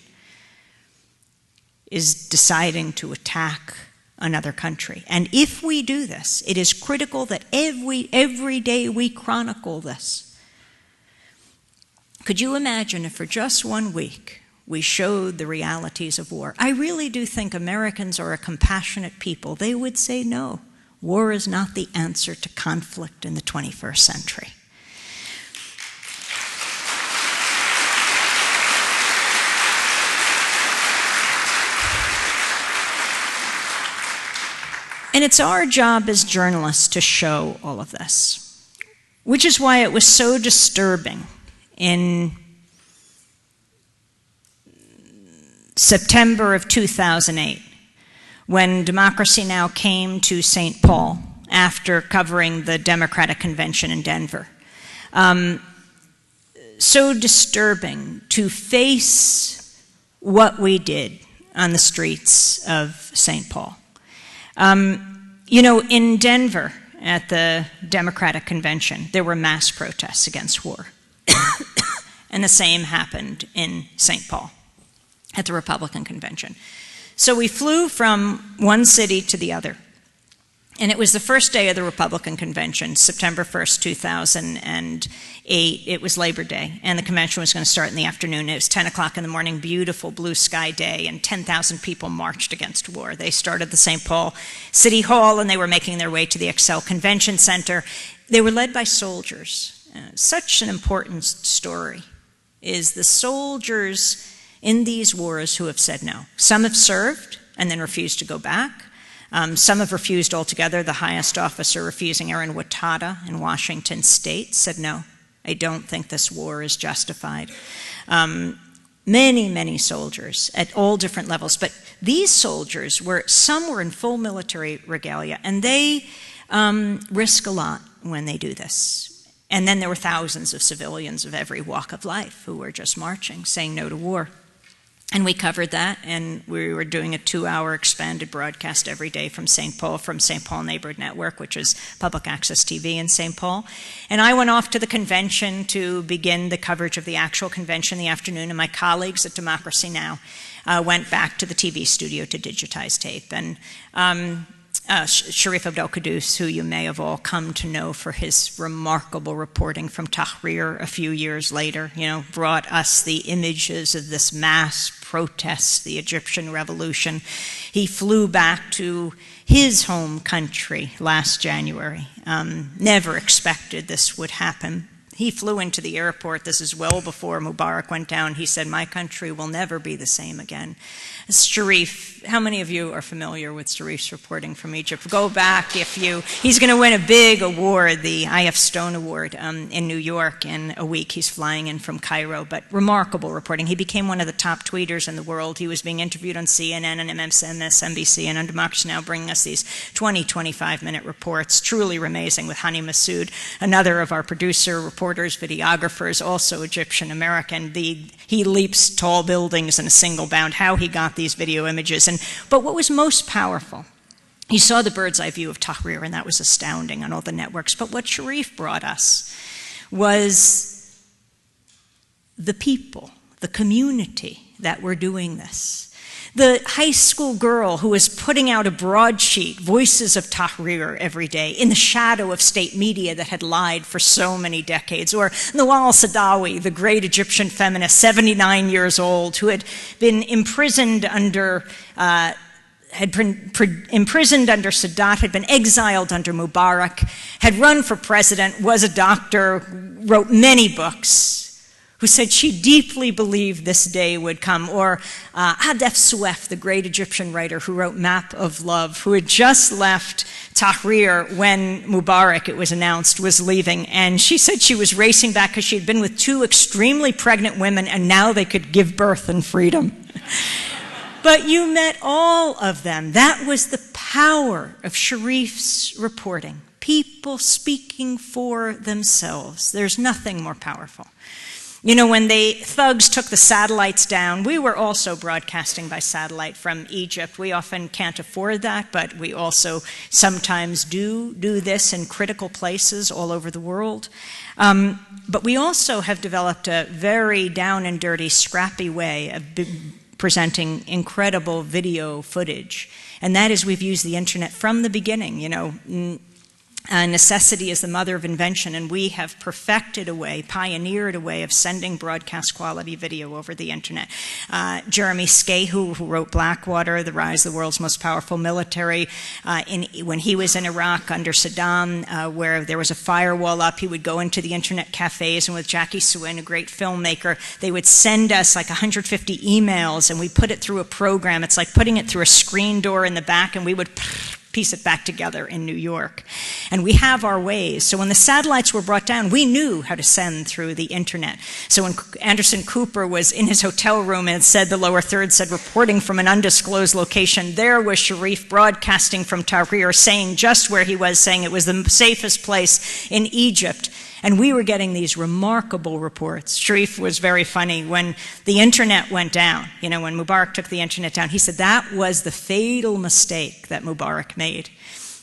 is deciding to attack another country. And if we do this, it is critical that every day we chronicle this. Could you imagine if for just 1 week we showed the realities of war? I really do think Americans are a compassionate people. They would say, no, war is not the answer to conflict in the 21st century. And it's our job as journalists to show all of this, which is why it was so disturbing in September of 2008 when Democracy Now! Came to St. Paul after covering the Democratic Convention in Denver. So disturbing to face what we did on the streets of St. Paul. You know, in Denver at the Democratic Convention, there were mass protests against war. And the same happened in St. Paul at the Republican Convention. So we flew from one city to the other. And it was the first day of the Republican Convention, September 1st, 2008. It was Labor Day, and the convention was going to start in the afternoon. It was 10 o'clock in the morning, beautiful blue sky day, and 10,000 people marched against war. They started the St. Paul City Hall, and they were making their way to the Excel Convention Center. They were led by soldiers. Such an important story is the soldiers in these wars who have said no. Some have served and then refused to go back. Some have refused altogether. The highest officer refusing, Aaron Watada in Washington State, said, no, I don't think this war is justified. Many, many soldiers at all different levels. But these soldiers some were in full military regalia, and they risk a lot when they do this. And then there were thousands of civilians of every walk of life who were just marching, saying no to war. And we covered that, and we were doing a 2-hour expanded broadcast every day from St. Paul Neighborhood Network, which is public access TV in St. Paul. And I went off to the convention to begin the coverage of the actual convention in the afternoon, and my colleagues at Democracy Now! Went back to the TV studio to digitize tape. And Sharif Abdel-Quddus, who you may have all come to know for his remarkable reporting from Tahrir a few years later, brought us the images of this mass protest, the Egyptian revolution. He flew back to his home country last January. Never expected this would happen. He flew into the airport. This is well before Mubarak went down. He said, "My country will never be the same again." Sharif, how many of you are familiar with Sharif's reporting from Egypt? Go back he's going to win a big award, the I.F. Stone Award in New York in a week. He's flying in from Cairo, but remarkable reporting. He became one of the top tweeters in the world. He was being interviewed on CNN and MSNBC and on Democracy Now! Bringing us these 20, 25-minute reports, truly amazing, with Hani Massoud, another of our producer, reporters, videographers, also Egyptian-American. He leaps tall buildings in a single bound. How he got these video images. But what was most powerful, you saw the bird's eye view of Tahrir, and that was astounding on all the networks. But what Sharif brought us was the people, the community that were doing this. The high school girl who was putting out a broadsheet, Voices of Tahrir, every day, in the shadow of state media that had lied for so many decades. Or Nawal Saadawi, the great Egyptian feminist, 79 years old, who had been imprisoned under imprisoned under Sadat, had been exiled under Mubarak, had run for president, was a doctor, wrote many books, who said she deeply believed this day would come. Or Hadef Souef, the great Egyptian writer who wrote Map of Love, who had just left Tahrir when Mubarak, it was announced, was leaving. And she said she was racing back because she had been with 2 extremely pregnant women, and now they could give birth in freedom. But you met all of them. That was the power of Sharif's reporting. People speaking for themselves. There's nothing more powerful. When the thugs took the satellites down, we were also broadcasting by satellite from Egypt. We often can't afford that, but we also sometimes do this in critical places all over the world. But we also have developed a very down and dirty, scrappy way of presenting incredible video footage. And that is, we've used the internet from the beginning. Necessity is the mother of invention, and we have perfected a way, pioneered a way of sending broadcast quality video over the internet. Jeremy Scahill, who wrote Blackwater, The Rise of the World's Most Powerful Military, when he was in Iraq under Saddam, where there was a firewall up, he would go into the internet cafes, and with Jackie Swin, a great filmmaker, they would send us like 150 emails, and we put it through a program. It's like putting it through a screen door in the back, and we would piece it back together in New York. And we have our ways. So when the satellites were brought down, we knew how to send through the internet. So when Anderson Cooper was in his hotel room and it said, the lower third said, reporting from an undisclosed location, there was Sharif broadcasting from Tahrir, saying just where he was, saying it was the safest place in Egypt. And we were getting these remarkable reports. Sharif was very funny. When the internet went down, when Mubarak took the internet down, he said that was the fatal mistake that Mubarak made.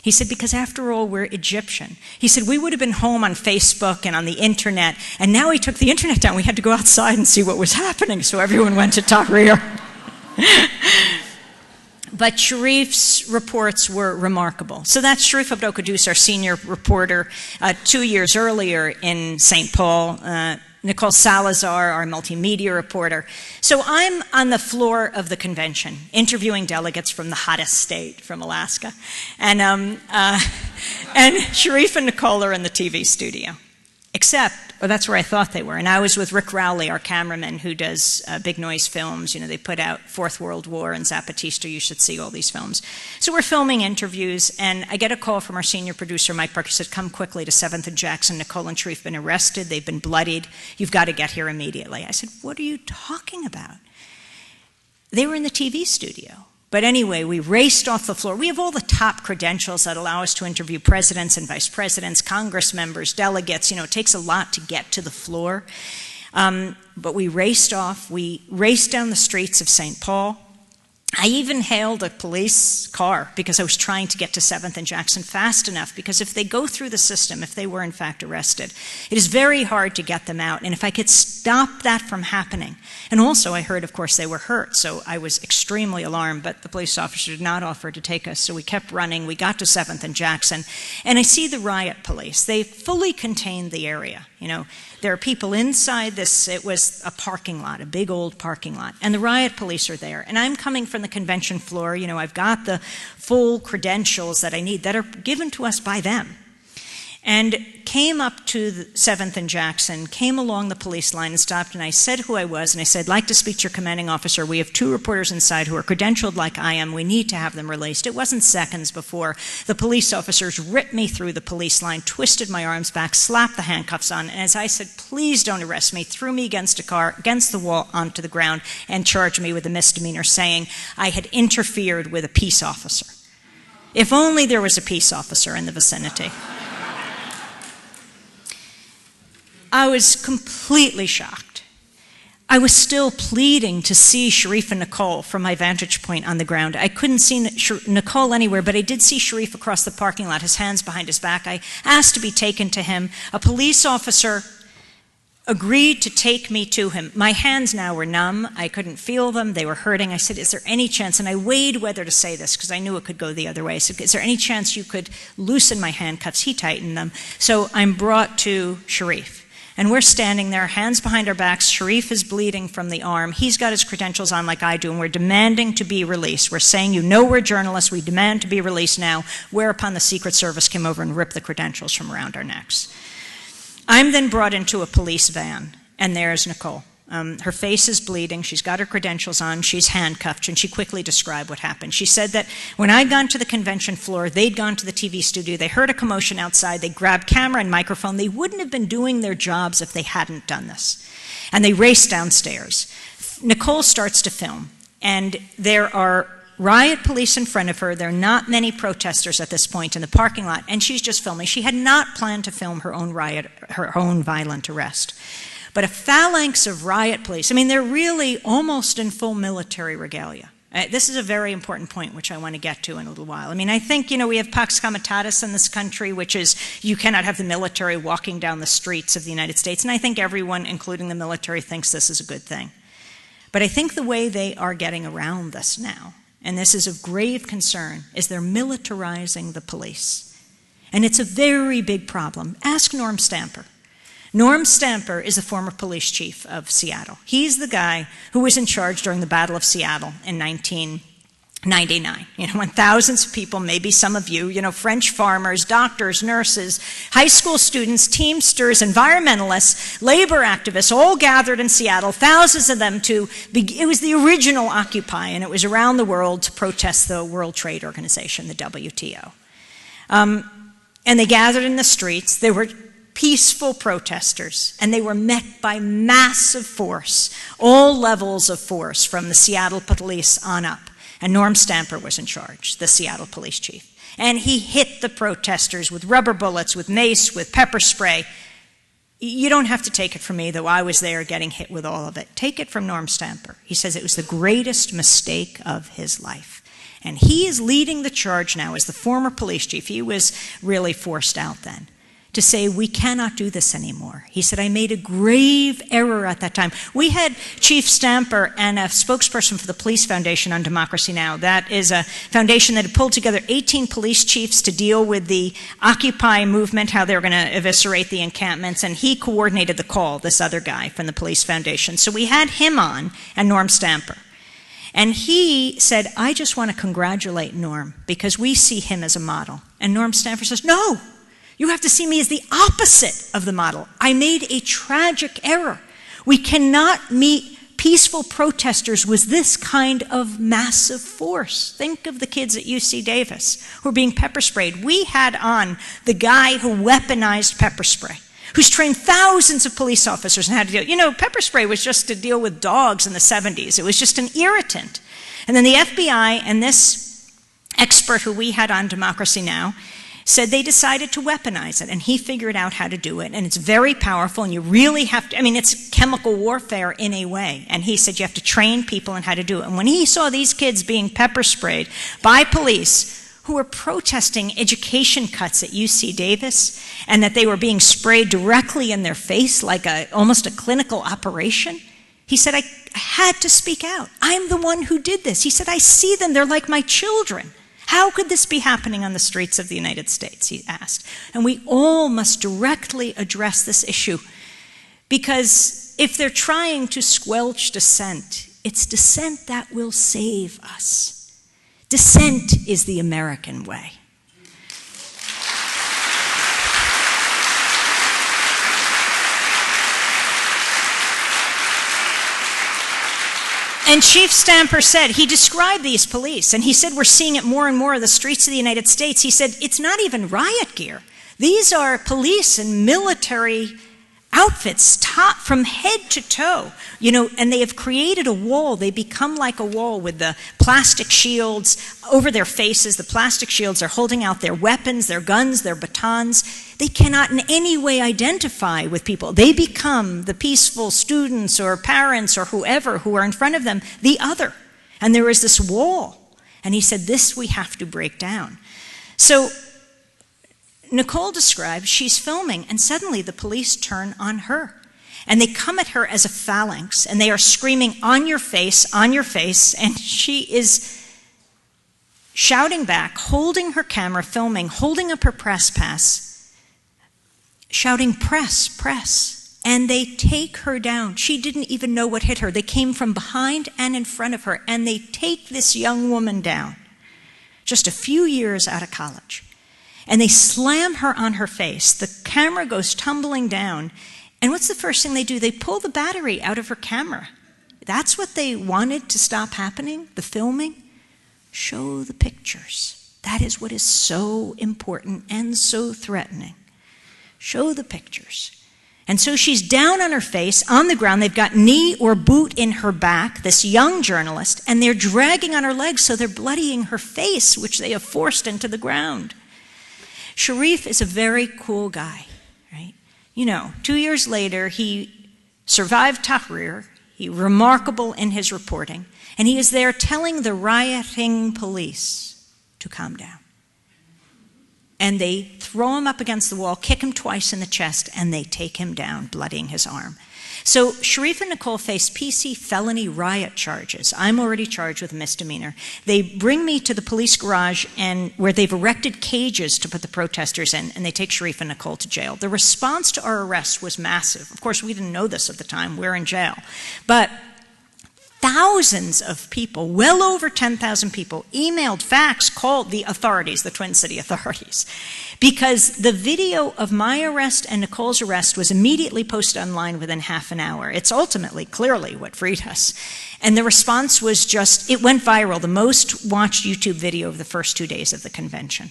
He said, because after all, we're Egyptian. He said, we would have been home on Facebook and on the internet, and now he took the internet down. We had to go outside and see what was happening, so everyone went to Tahrir. But Sharif's reports were remarkable. So that's Sharif Abdel-Quddus, our senior reporter, 2 years earlier in St. Paul. Nicole Salazar, our multimedia reporter. So I'm on the floor of the convention, interviewing delegates from the hottest state, from Alaska. And Sharif and Nicole are in the TV studio. That's where I thought they were. And I was with Rick Rowley, our cameraman, who does Big Noise Films. They put out Fourth World War and Zapatista. You should see all these films. So we're filming interviews, and I get a call from our senior producer, Mike Burke. He said, come quickly to 7th and Jackson. Nicole and Sharif have been arrested. They've been bloodied. You've got to get here immediately. I said, what are you talking about? They were in the TV studio But anyway, we raced off the floor. We have all the top credentials that allow us to interview presidents and vice presidents, Congress members, delegates. You know, it takes a lot to get to the floor. But we raced off. We raced down the streets of St. Paul. I even hailed a police car because I was trying to get to 7th and Jackson fast enough, because if they go through the system, if they were in fact arrested, it is very hard to get them out. And if I could stop that from happening, and also I heard, of course, they were hurt, so I was extremely alarmed, but the police officer did not offer to take us, so we kept running. We got to 7th and Jackson, and I see the riot police. They fully contained the area. You know, there are people inside this. It was a parking lot, a big old parking lot, and the riot police are there. And I'm coming from the convention floor. You know, I've got the full credentials that I need that are given to us by them. And came up to the 7th and Jackson, came along the police line and stopped, and I said who I was, and I said, I'd like to speak to your commanding officer. We have 2 reporters inside who are credentialed like I am. We need to have them released. It wasn't seconds before the police officers ripped me through the police line, twisted my arms back, slapped the handcuffs on, and as I said, please don't arrest me, threw me against a car, against the wall, onto the ground, and charged me with a misdemeanor, saying I had interfered with a peace officer. If only there was a peace officer in the vicinity. I was completely shocked. I was still pleading to see Sharif and Nicole from my vantage point on the ground. I couldn't see Nicole anywhere, but I did see Sharif across the parking lot, his hands behind his back. I asked to be taken to him. A police officer agreed to take me to him. My hands now were numb. I couldn't feel them. They were hurting. I said, is there any chance? And I weighed whether to say this because I knew it could go the other way. I said, is there any chance you could loosen my handcuffs? He tightened them. So I'm brought to Sharif. And we're standing there, hands behind our backs. Sharif is bleeding from the arm. He's got his credentials on like I do, and we're demanding to be released. We're saying, you know we're journalists. We demand to be released now, whereupon the Secret Service came over and ripped the credentials from around our necks. I'm then brought into a police van, and there's Nicole. Her face is bleeding. She's got her credentials on. She's handcuffed, and she quickly described what happened. She said that when I'd gone to the convention floor, they'd gone to the TV studio. They heard a commotion outside. They grabbed camera and microphone. They wouldn't have been doing their jobs if they hadn't done this. And they raced downstairs. Nicole starts to film, and there are riot police in front of her. There are not many protesters at this point in the parking lot, and she's just filming. She had not planned to film her own riot, her own violent arrest. But a phalanx of riot police, I mean, they're really almost in full military regalia. This is a very important point, which I want to get to in a little while. I mean, I think, you know, we have Pax Comitatus in this country, which is you cannot have the military walking down the streets of the United States. And I think everyone, including the military, thinks this is a good thing. But I think the way they are getting around this now, and this is of grave concern, is they're militarizing the police. And it's a very big problem. Ask Norm Stamper. Norm Stamper is the former police chief of Seattle. He's the guy who was in charge during the Battle of Seattle in 1999. You know, when thousands of people, maybe some of you, you know, French farmers, doctors, nurses, high school students, Teamsters, environmentalists, labor activists, all gathered in Seattle, thousands of them it was the original Occupy, and it was around the world to protest the World Trade Organization, the WTO. And they gathered in the streets. They were peaceful protesters, and they were met by massive force, all levels of force, from the Seattle police on up. And Norm Stamper was in charge, the Seattle police chief. And he hit the protesters with rubber bullets, with mace, with pepper spray. You don't have to take it from me, though I was there getting hit with all of it. Take it from Norm Stamper. He says it was the greatest mistake of his life. And he is leading the charge now as the former police chief. He was really forced out then, to say, we cannot do this anymore. He said, I made a grave error at that time. We had Chief Stamper and a spokesperson for the Police Foundation on Democracy Now! That is a foundation that had pulled together 18 police chiefs to deal with the Occupy movement, how they were going to eviscerate the encampments, and he coordinated the call, this other guy from the Police Foundation. So we had him on, and Norm Stamper. And he said, I just want to congratulate Norm, because we see him as a model. And Norm Stamper says, no! You have to see me as the opposite of the model. I made a tragic error. We cannot meet peaceful protesters with this kind of massive force. Think of the kids at UC Davis who are being pepper sprayed. We had on the guy who weaponized pepper spray, who's trained thousands of police officers on how to deal. You know, pepper spray was just to deal with dogs in the 70s. It was just an irritant. And then the FBI and this expert who we had on Democracy Now! Said they decided to weaponize it, and he figured out how to do it, and it's very powerful, and you really have to, I mean, it's chemical warfare in a way, and he said you have to train people on how to do it. And when he saw these kids being pepper sprayed by police who were protesting education cuts at UC Davis, and that they were being sprayed directly in their face like almost a clinical operation, he said, I had to speak out. I'm the one who did this. He said, I see them, they're like my children. How could this be happening on the streets of the United States, he asked. And we all must directly address this issue, because if they're trying to squelch dissent, it's dissent that will save us. Dissent is the American way. And Chief Stamper said, he described these police, and he said, we're seeing it more and more of the streets of the United States. He said, it's not even riot gear. These are police and military outfits, top from head to toe, you know, and they have created a wall. They become like a wall with the plastic shields over their faces. The plastic shields are holding out their weapons, their guns, their batons. They cannot in any way identify with people. They become the peaceful students or parents or whoever who are in front of them, the other. And there is this wall. And he said, this we have to break down. So Nicole describes she's filming, and suddenly the police turn on her. And they come at her as a phalanx, and they are screaming, on your face, and she is shouting back, holding her camera, filming, holding up her press pass, shouting, press, press. And they take her down. She didn't even know what hit her. They came from behind and in front of her, and they take this young woman down, just a few years out of college. And they slam her on her face. The camera goes tumbling down. And what's the first thing they do? They pull the battery out of her camera. That's what they wanted to stop happening, the filming. Show the pictures. That is what is so important and so threatening. Show the pictures. And so she's down on her face, on the ground. They've got knee or boot in her back, this young journalist, and they're dragging on her legs, so they're bloodying her face, which they have forced into the ground. Sharif is a very cool guy, right? You know, 2 years later, he survived Tahrir. He's remarkable in his reporting. And he is there telling the rioting police to calm down. And they throw him up against the wall, kick him twice in the chest, and they take him down, bloodying his arm. So Sharif and Nicole face PC felony riot charges. I'm already charged with a misdemeanor. They bring me to the police garage and where they've erected cages to put the protesters in, and they take Sharif and Nicole to jail. The response to our arrest was massive. Of course, we didn't know this at the time. We're in jail. But thousands of people, well over 10,000 people, emailed, faxed, called the authorities, the Twin City authorities, because the video of my arrest and Nicole's arrest was immediately posted online within half an hour. It's ultimately, clearly, what freed us. And the response was just, it went viral, the most watched YouTube video of the first 2 days of the convention.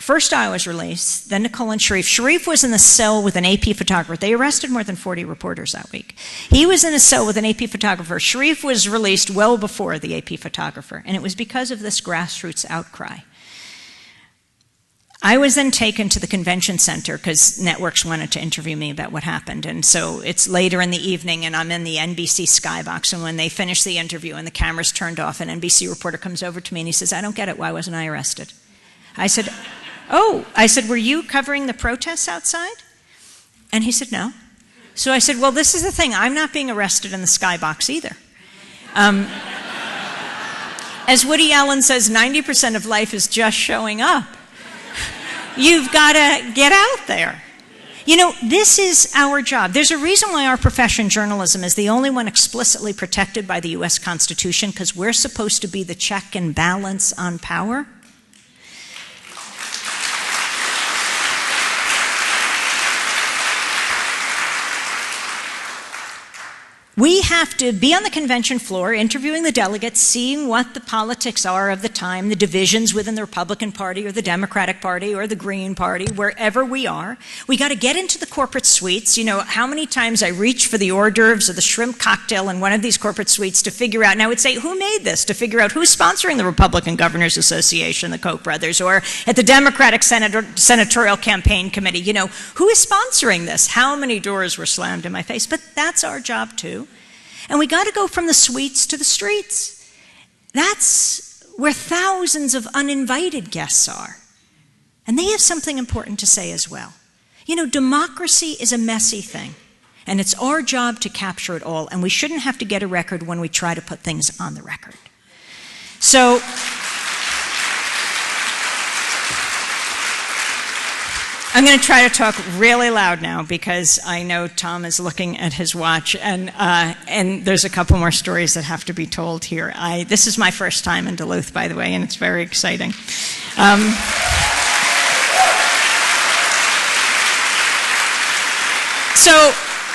First I was released, then Nicole and Sharif. Sharif was in the cell with an AP photographer. They arrested more than 40 reporters that week. He was in a cell with an AP photographer. Sharif was released well before the AP photographer, and it was because of this grassroots outcry. I was then taken to the convention center because networks wanted to interview me about what happened. And so it's later in the evening, and I'm in the NBC skybox. And when they finish the interview and the camera's turned off, an NBC reporter comes over to me and he says, I don't get it. Why wasn't I arrested? I said, oh, I said, were you covering the protests outside? And he said, no. So I said, well, this is the thing. I'm not being arrested in the skybox either. As Woody Allen says, 90% of life is just showing up. You've got to get out there. You know, this is our job. There's a reason why our profession, journalism, is the only one explicitly protected by the U.S. Constitution, because we're supposed to be the check and balance on power. we have to be on the convention floor, interviewing the delegates, seeing what the politics are of the time, the divisions within the Republican Party or the Democratic Party or the Green Party, wherever we are. We got to get into the corporate suites. You know, how many times I reach for the hors d'oeuvres or the shrimp cocktail in one of these corporate suites to figure out, and I would say, who made this? To figure out who's sponsoring the Republican Governors Association, the Koch brothers, or at the Democratic Senatorial Campaign Committee, you know, who is sponsoring this? How many doors were slammed in my face? But that's our job too. And we got to go from the suites to the streets. That's where thousands of uninvited guests are. And they have something important to say as well. You know, democracy is a messy thing, and it's our job to capture it all, and we shouldn't have to get a record when we try to put things on the record. So, I'm going to try to talk really loud now because I know Tom is looking at his watch, and there's a couple more stories that have to be told here. This is my first time in Duluth, by the way, and it's very exciting. So,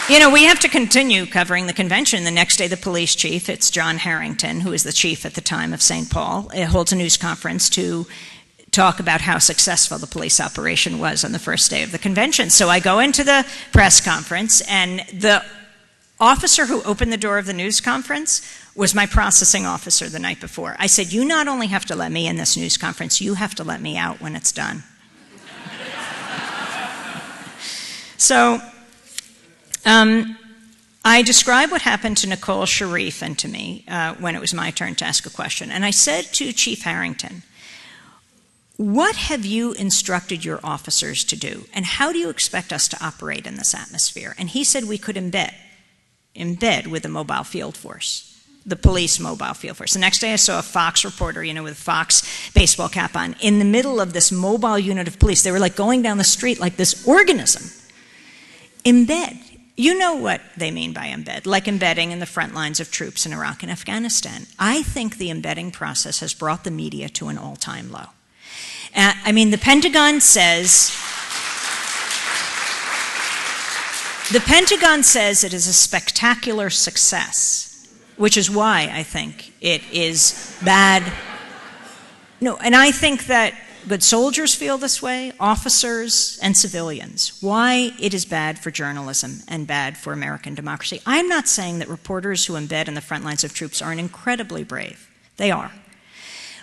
you know, we have to continue covering the convention. The next day, the police chief, it's John Harrington, who was the chief at the time of St. Paul, holds a news conference to talk about how successful the police operation was on the first day of the convention. So I go into the press conference, and the officer who opened the door of the news conference was my processing officer the night before. I said, you not only have to let me in this news conference, you have to let me out when it's done. So I described what happened to Nicole Sharif and to me when it was my turn to ask a question. And I said to Chief Harrington, what have you instructed your officers to do, and how do you expect us to operate in this atmosphere? And he said we could embed with the mobile field force, the police mobile field force. The next day I saw a Fox reporter, you know, with a Fox baseball cap on, in the middle of this mobile unit of police. They were like going down the street like this organism. Embed. You know what they mean by embed, like embedding in the front lines of troops in Iraq and Afghanistan. I think the embedding process has brought the media to an all-time low. I mean, the Pentagon says it is a spectacular success, which is why I think it is bad. No, and I think that good soldiers feel this way, officers and civilians, why it is bad for journalism and bad for American democracy. I'm not saying that reporters who embed in the front lines of troops aren't incredibly brave. They are.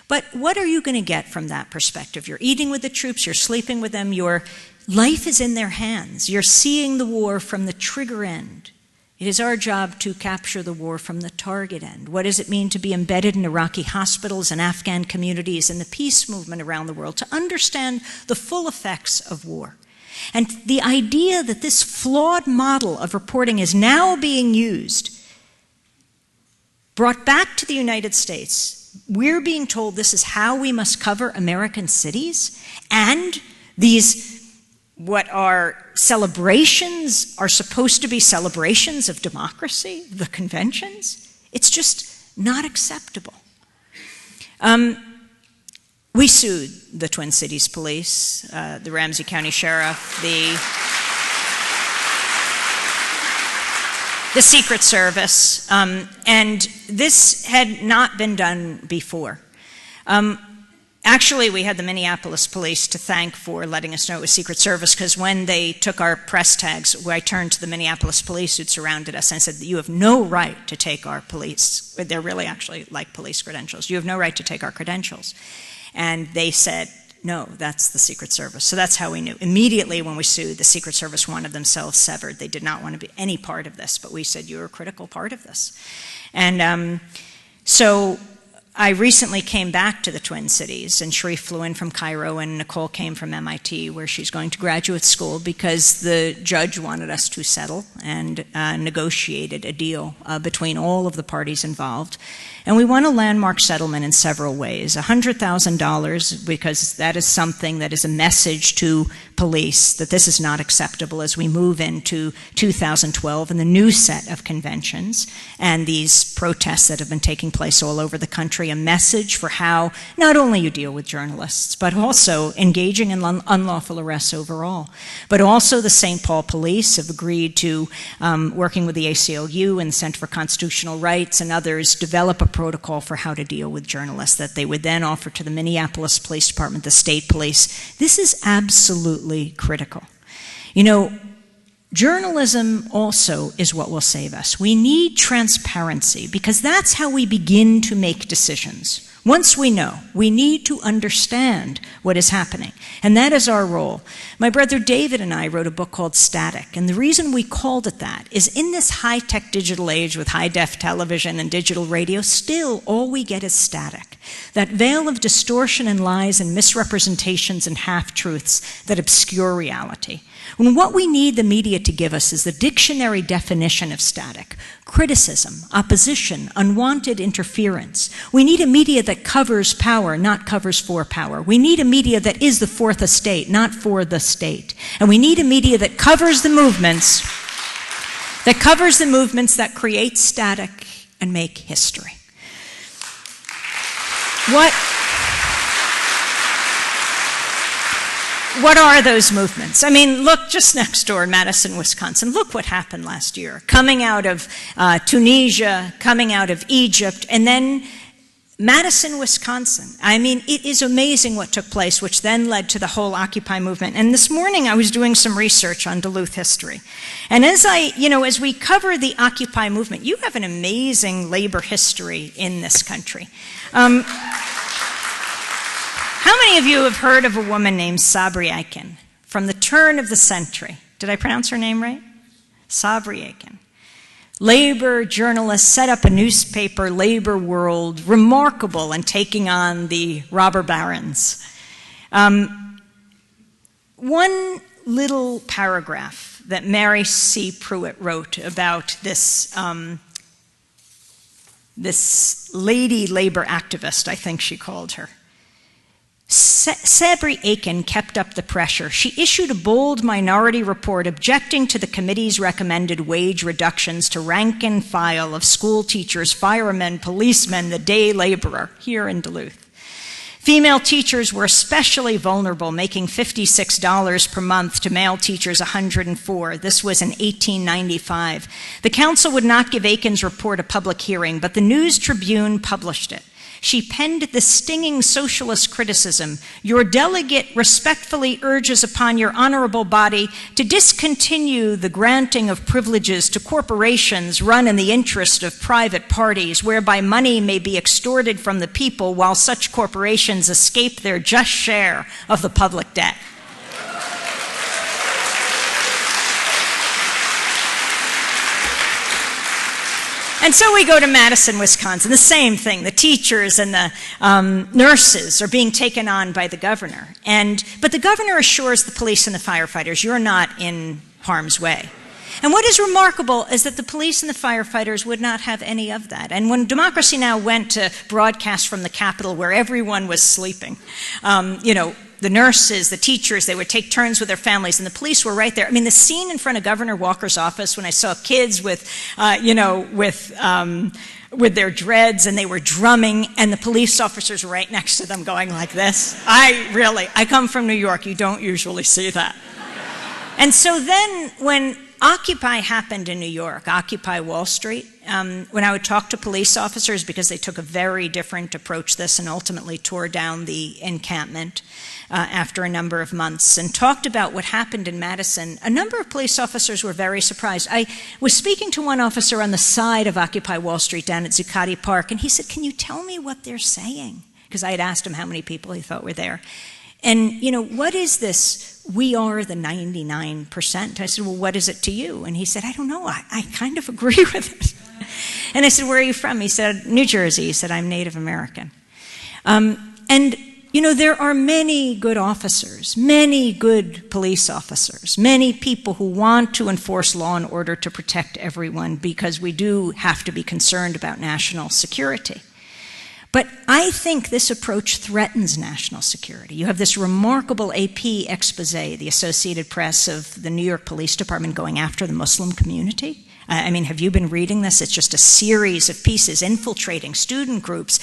But what are you going to get from that perspective? You're eating with the troops, you're sleeping with them, your life is in their hands. You're seeing the war from the trigger end. It is our job to capture the war from the target end. What does it mean to be embedded in Iraqi hospitals and Afghan communities and the peace movement around the world, to understand the full effects of war? And the idea that this flawed model of reporting is now being used, brought back to the United States. We're being told this is how we must cover American cities, and these, what are celebrations, are supposed to be celebrations of democracy, the conventions. It's just not acceptable. We sued the Twin Cities Police, the Ramsey County Sheriff, the Secret Service, and this had not been done before. Actually, we had the Minneapolis police to thank for letting us know it was Secret Service, because when they took our press tags, I turned to the Minneapolis police who'd surrounded us and said, you have no right to take our police. They're really actually like police credentials. You have no right to take our credentials. And they said, no, that's the Secret Service. So that's how we knew. Immediately when we sued, the Secret Service wanted themselves severed. They did not want to be any part of this, but we said, you're a critical part of this. And so I recently came back to the Twin Cities, and Sharif flew in from Cairo, and Nicole came from MIT, where she's going to graduate school, because the judge wanted us to settle and negotiated a deal between all of the parties involved. And we won a landmark settlement in several ways. $100,000, because that is something that is a message to police that this is not acceptable as we move into 2012 and the new set of conventions and these protests that have been taking place all over the country. carry a message for how not only you deal with journalists, but also engaging in unlawful arrests overall. But also the St. Paul Police have agreed to, working with the ACLU and the Center for Constitutional Rights and others, develop a protocol for how to deal with journalists that they would then offer to the Minneapolis Police Department, the state police. This is absolutely critical. You know, journalism also is what will save us. We need transparency because that's how we begin to make decisions. Once we know, we need to understand what is happening, and that is our role. My brother David and I wrote a book called Static, and the reason we called it that is in this high-tech digital age with high-def television and digital radio, still all we get is static. That veil of distortion and lies and misrepresentations and half-truths that obscure reality. When what we need the media to give us is the dictionary definition of static: criticism, opposition, unwanted interference. We need a media that covers power, not covers for power. We need a media that is the fourth estate, not for the state. And we need a media that covers the movements, that create static and make history. What are those movements? I mean, look just next door in Madison, Wisconsin. Look what happened last year. Coming out of Tunisia, coming out of Egypt, and then Madison, Wisconsin. I mean, it is amazing what took place, which then led to the whole Occupy movement. And this morning I was doing some research on Duluth history. And as we cover the Occupy movement, you have an amazing labor history in this country. How many of you have heard of a woman named Sabri Aiken from the turn of the century? Did I pronounce her name right? Sabri Aiken. Labor journalist, set up a newspaper, Labor World, remarkable in taking on the robber barons. One little paragraph that Mary C. Pruitt wrote about this lady labor activist, I think she called her. Sabri Aiken kept up the pressure. She issued a bold minority report objecting to the committee's recommended wage reductions to rank and file of school teachers, firemen, policemen, the day laborer here in Duluth. Female teachers were especially vulnerable, making $56 per month to male teachers $104. This was in 1895. The council would not give Aiken's report a public hearing, but the News Tribune published it. She penned the stinging socialist criticism: "Your delegate respectfully urges upon your honorable body to discontinue the granting of privileges to corporations run in the interest of private parties, whereby money may be extorted from the people while such corporations escape their just share of the public debt." And so we go to Madison, Wisconsin, the same thing. The teachers and the nurses are being taken on by the governor. But the governor assures the police and the firefighters, you're not in harm's way. And what is remarkable is that the police and the firefighters would not have any of that. And when Democracy Now! Went to broadcast from the Capitol where everyone was sleeping, the nurses, the teachers, they would take turns with their families, and the police were right there. I mean, the scene in front of Governor Walker's office when I saw kids with their dreads, and they were drumming, and the police officers were right next to them going like this. I come from New York. You don't usually see that. And so then when Occupy happened in New York, Occupy Wall Street, when I would talk to police officers, because they took a very different approach to this and ultimately tore down the encampment after a number of months and talked about what happened in Madison, a number of police officers were very surprised. I was speaking to one officer on the side of Occupy Wall Street down at Zuccotti Park, and he said, "Can you tell me what they're saying?" Because I had asked him how many people he thought were there. And, what is this? We are the 99%. I said, well, what is it to you? And he said, I don't know. I kind of agree with it. And I said, where are you from? He said, New Jersey. He said, I'm Native American. There are many good officers, many good police officers, many people who want to enforce law and order to protect everyone, because we do have to be concerned about national security. But I think this approach threatens national security. You have this remarkable AP expose, the Associated Press, of the New York Police Department going after the Muslim community. I mean, have you been reading this? It's just a series of pieces infiltrating student groups.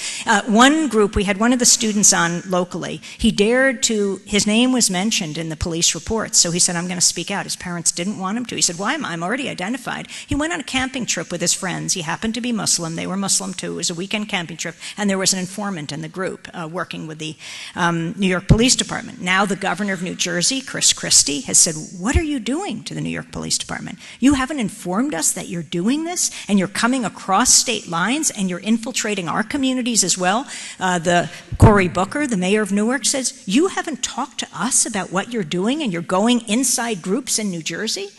One group, we had one of the students on locally. He dared to, his name was mentioned in the police reports, so he said, I'm going to speak out. His parents didn't want him to. He said, why am I? I'm already identified. He went on a camping trip with his friends. He happened to be Muslim. They were Muslim too. It was a weekend camping trip, and there was an informant in the group working with the New York Police Department. Now the governor of New Jersey, Chris Christie, has said, what are you doing to the New York Police Department? You haven't informed us that you're doing this, and you're coming across state lines, and you're infiltrating our communities as well. The Cory Booker, the mayor of Newark, says, you haven't talked to us about what you're doing, and you're going inside groups in New Jersey?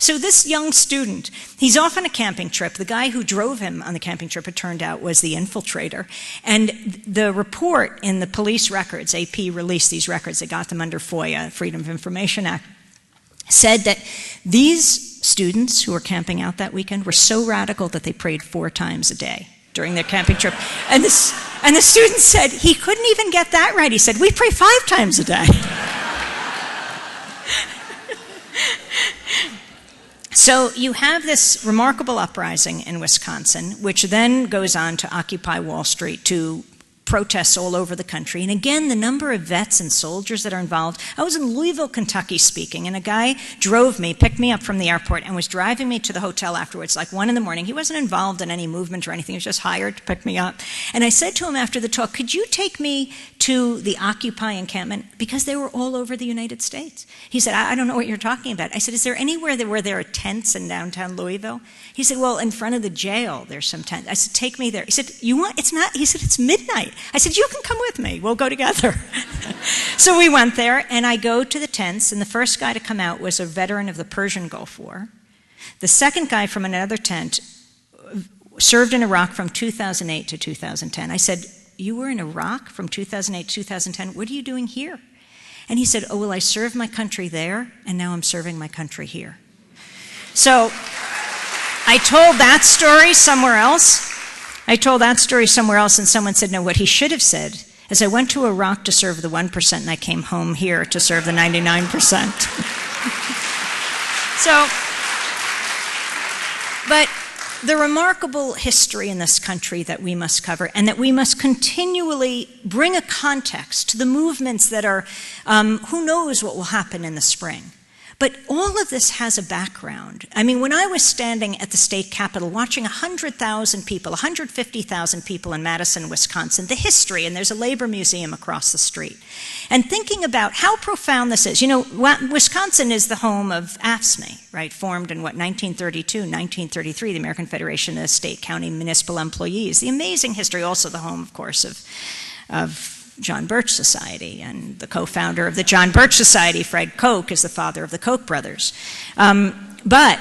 So this young student, he's off on a camping trip. The guy who drove him on the camping trip, it turned out, was the infiltrator. And the report in the police records, AP released these records, they got them under FOIA, Freedom of Information Act, said that these students who were camping out that weekend were so radical that they prayed 4 times a day during their camping trip. And the student said he couldn't even get that right. He said, we pray 5 times a day. So you have this remarkable uprising in Wisconsin, which then goes on to Occupy Wall Street, to protests all over the country. And again, the number of vets and soldiers that are involved. I was in Louisville, Kentucky speaking, and a guy drove me, picked me up from the airport, and was driving me to the hotel afterwards, like 1 in the morning. He wasn't involved in any movement or anything. He was just hired to pick me up. And I said to him after the talk, could you take me to the Occupy encampment? Because they were all over the United States. He said, I don't know what you're talking about. I said, is there anywhere where there are tents in downtown Louisville? He said, well, in front of the jail, there's some tents. I said, take me there. He said, you want, it's not, he said, it's midnight. I said, you can come with me. We'll go together. So we went there, and I go to the tents, and the first guy to come out was a veteran of the Persian Gulf War. The second guy from another tent served in Iraq from 2008 to 2010. I said, you were in Iraq from 2008 to 2010? What are you doing here? And he said, oh, well, I served my country there, and now I'm serving my country here. So I told that story somewhere else. And someone said, no, what he should have said is, I went to Iraq to serve the 1%, and I came home here to serve the 99%. But the remarkable history in this country that we must cover, and that we must continually bring a context to the movements that are, who knows what will happen in the spring. But all of this has a background. I mean, when I was standing at the state capitol watching 100,000 people, 150,000 people in Madison, Wisconsin, the history, and there's a labor museum across the street, and thinking about how profound this is. You know, Wisconsin is the home of AFSCME, right, formed in, 1932, 1933, the American Federation of State, County, Municipal Employees. The amazing history, also the home, of course, of John Birch Society, and the co-founder of the John Birch Society, Fred Koch, is the father of the Koch brothers. But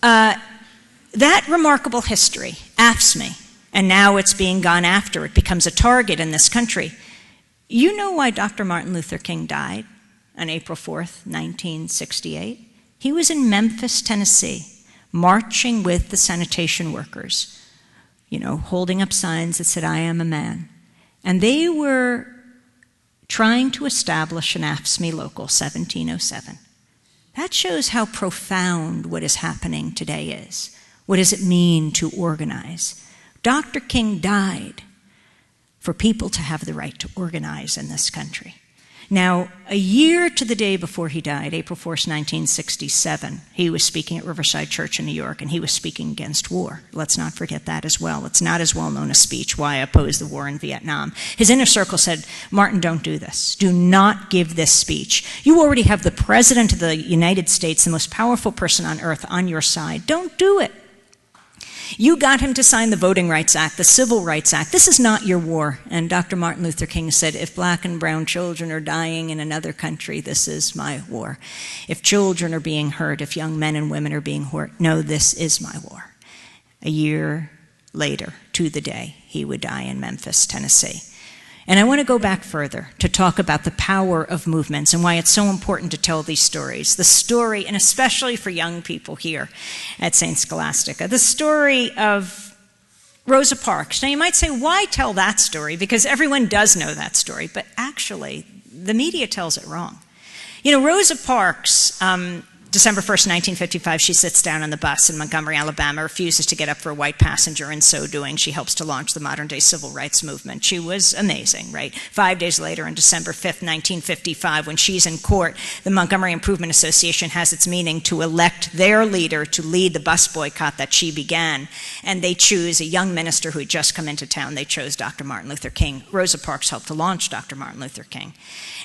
that remarkable history, AFSCME, and now it's being gone after, it becomes a target in this country. You know why Dr. Martin Luther King died on April 4th, 1968? He was in Memphis, Tennessee, marching with the sanitation workers, you know, holding up signs that said, I am a man. And they were trying to establish an AFSCME Local 1707. That shows how profound what is happening today is. What does it mean to organize? Dr. King died for people to have the right to organize in this country. Now, a year to the day before he died, April 4th, 1967, he was speaking at Riverside Church in New York, and he was speaking against war. Let's not forget that as well. It's not as well known a speech, why I oppose the war in Vietnam. His inner circle said, Martin, don't do this. Do not give this speech. You already have the President of the United States, the most powerful person on earth, on your side. Don't do it. You got him to sign the Voting Rights Act, the Civil Rights Act. This is not your war. And Dr. Martin Luther King said, if black and brown children are dying in another country, this is my war. If children are being hurt, if young men and women are being hurt, no, this is my war. A year later, to the day, he would die in Memphis, Tennessee. And I want to go back further to talk about the power of movements and why it's so important to tell these stories. The story, and especially for young people here at St. Scholastica, the story of Rosa Parks. Now you might say, why tell that story? Because everyone does know that story, but actually the media tells it wrong. You know, Rosa Parks December 1st, 1955, she sits down on the bus in Montgomery, Alabama, refuses to get up for a white passenger. In so doing, she helps to launch the modern-day civil rights movement. She was amazing, right? 5 days later, on December 5th, 1955, when she's in court, the Montgomery Improvement Association has its meeting to elect their leader to lead the bus boycott that she began. And they choose a young minister who had just come into town. They chose Dr. Martin Luther King. Rosa Parks helped to launch Dr. Martin Luther King.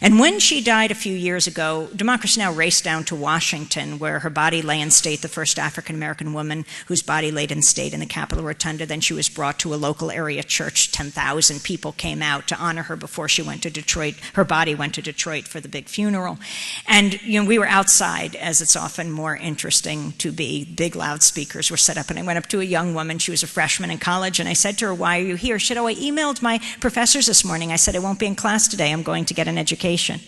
And when she died a few years ago, Democracy Now! Raced down to Washington, where her body lay in state, the first African-American woman whose body laid in state in the Capitol Rotunda. Then she was brought to a local area church. 10,000 people came out to honor her before she went to Detroit. Her body went to Detroit for the big funeral. And we were outside, as it's often more interesting to be. Big loudspeakers were set up, and I went up to a young woman. She was a freshman in college, and I said to her, "Why are you here?" She said, "Oh, I emailed my professors this morning. I said I won't be in class today. I'm going to get an education."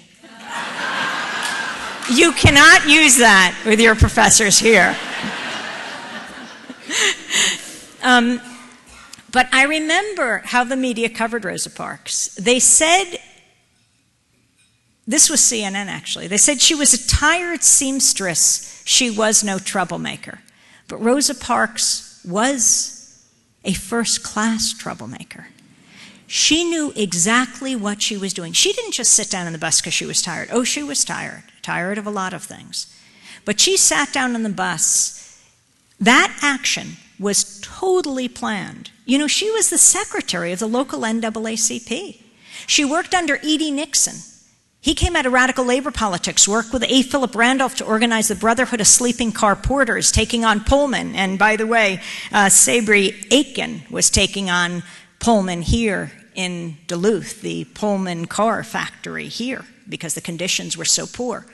You cannot use that with your professors here. But I remember how the media covered Rosa Parks. They said, this was CNN actually, they said she was a tired seamstress, she was no troublemaker. But Rosa Parks was a first-class troublemaker. She knew exactly what she was doing. She didn't just sit down on the bus because she was tired. Oh, she was tired of a lot of things. But she sat down on the bus. That action was totally planned. She was the secretary of the local NAACP. She worked under E.D. Nixon. He came out of radical labor politics, worked with A. Philip Randolph to organize the Brotherhood of Sleeping Car Porters, taking on Pullman. And by the way, Sabri Aiken was taking on Pullman here in Duluth, the Pullman car factory here, because the conditions were so poor.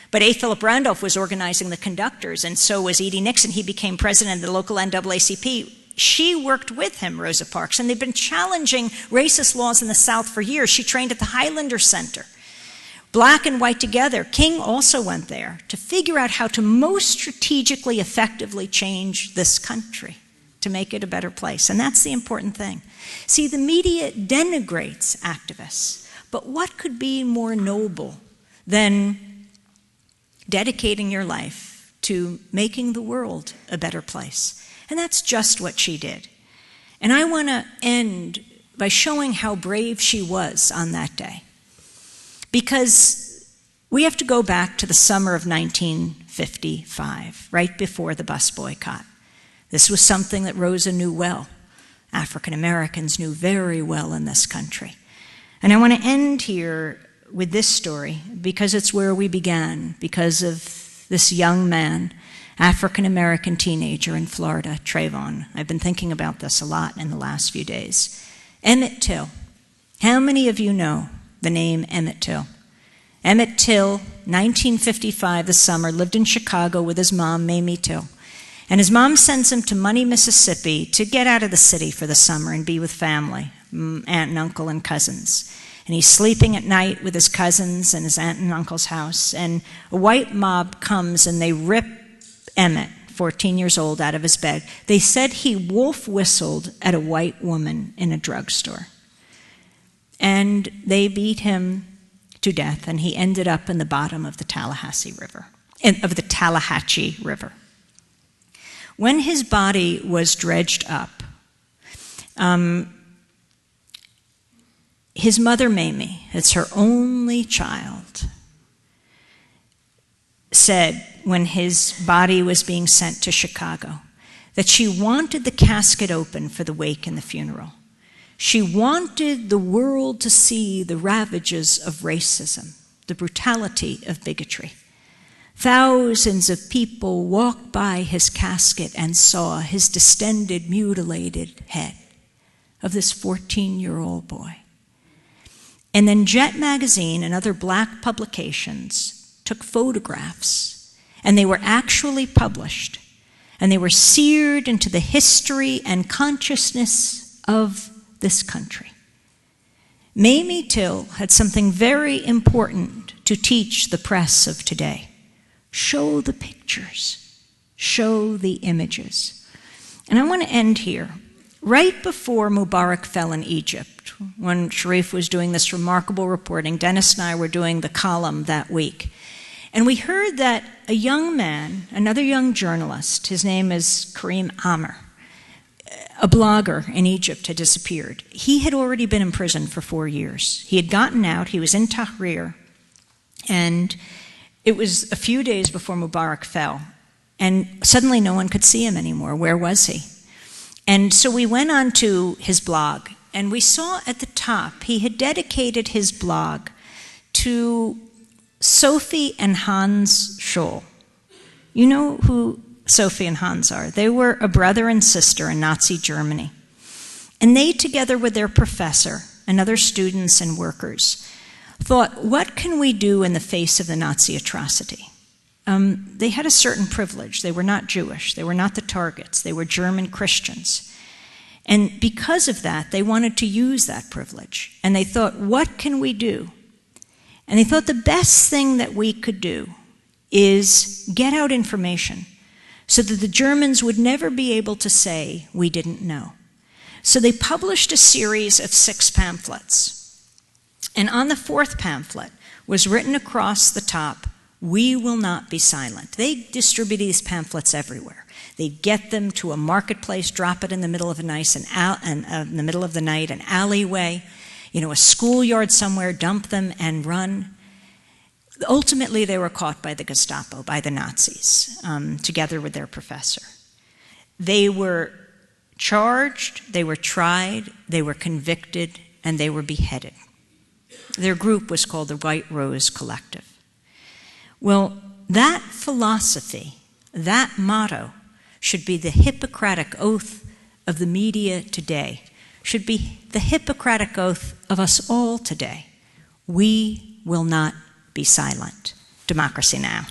But A. Philip Randolph was organizing the conductors, and so was E.D. Nixon. He became president of the local NAACP. She worked with him, Rosa Parks, and they've been challenging racist laws in the South for years. She trained at the Highlander Center. Black and white together. King also went there to figure out how to most strategically, effectively change this country, to make it a better place. And that's the important thing. See, the media denigrates activists, but what could be more noble than dedicating your life to making the world a better place? And that's just what she did. And I want to end by showing how brave she was on that day. Because we have to go back to the summer of 1955, right before the bus boycott. This was something that Rosa knew well. African Americans knew very well in this country. And I want to end here with this story because it's where we began, because of this young man, African American teenager in Florida, Trayvon. I've been thinking about this a lot in the last few days. Emmett Till. How many of you know the name Emmett Till? Emmett Till, 1955, the summer, lived in Chicago with his mom, Mamie Till. And his mom sends him to Money, Mississippi to get out of the city for the summer and be with family, aunt and uncle and cousins. And he's sleeping at night with his cousins in his aunt and uncle's house. And a white mob comes and they rip Emmett, 14 years old, out of his bed. They said he wolf whistled at a white woman in a drugstore. And they beat him to death, and he ended up in the bottom of the Tallahatchie River. When his body was dredged up, his mother, Mamie, it's her only child, said when his body was being sent to Chicago that she wanted the casket open for the wake and the funeral. She wanted the world to see the ravages of racism, the brutality of bigotry. Thousands of people walked by his casket and saw his distended, mutilated head of this 14-year-old boy. And then Jet magazine and other black publications took photographs, and they were actually published, and they were seared into the history and consciousness of this country. Mamie Till had something very important to teach the press of today. Show the pictures, show the images. And I want to end here. Right before Mubarak fell in Egypt, when Sharif was doing this remarkable reporting, Dennis and I were doing the column that week. And we heard that a young man, another young journalist, his name is Karim Amer, a blogger in Egypt, had disappeared. He had already been in prison for 4 years. He had gotten out, he was in Tahrir, and it was a few days before Mubarak fell. And suddenly no one could see him anymore. Where was he? And so we went on to his blog, and we saw at the top, he had dedicated his blog to Sophie and Hans Scholl. You know who Sophie and Hans are? They were a brother and sister in Nazi Germany. And they, together with their professor and other students and workers, thought, what can we do in the face of the Nazi atrocity? They had a certain privilege. They were not Jewish. They were not the targets. They were German Christians. And because of that, they wanted to use that privilege. And they thought, what can we do? And they thought the best thing that we could do is get out information so that the Germans would never be able to say we didn't know. So they published a series of 6 pamphlets. And on the 4th pamphlet was written across the top, "We will not be silent." They distribute these pamphlets everywhere. They get them to a marketplace, drop it in the middle of the night, an alleyway, a schoolyard somewhere, dump them and run. Ultimately, they were caught by the Gestapo, by the Nazis, together with their professor. They were charged, they were tried, they were convicted, and they were beheaded. Their group was called the White Rose Collective. Well, that philosophy, that motto, should be the Hippocratic oath of the media today, should be the Hippocratic oath of us all today. We will not be silent. Democracy Now!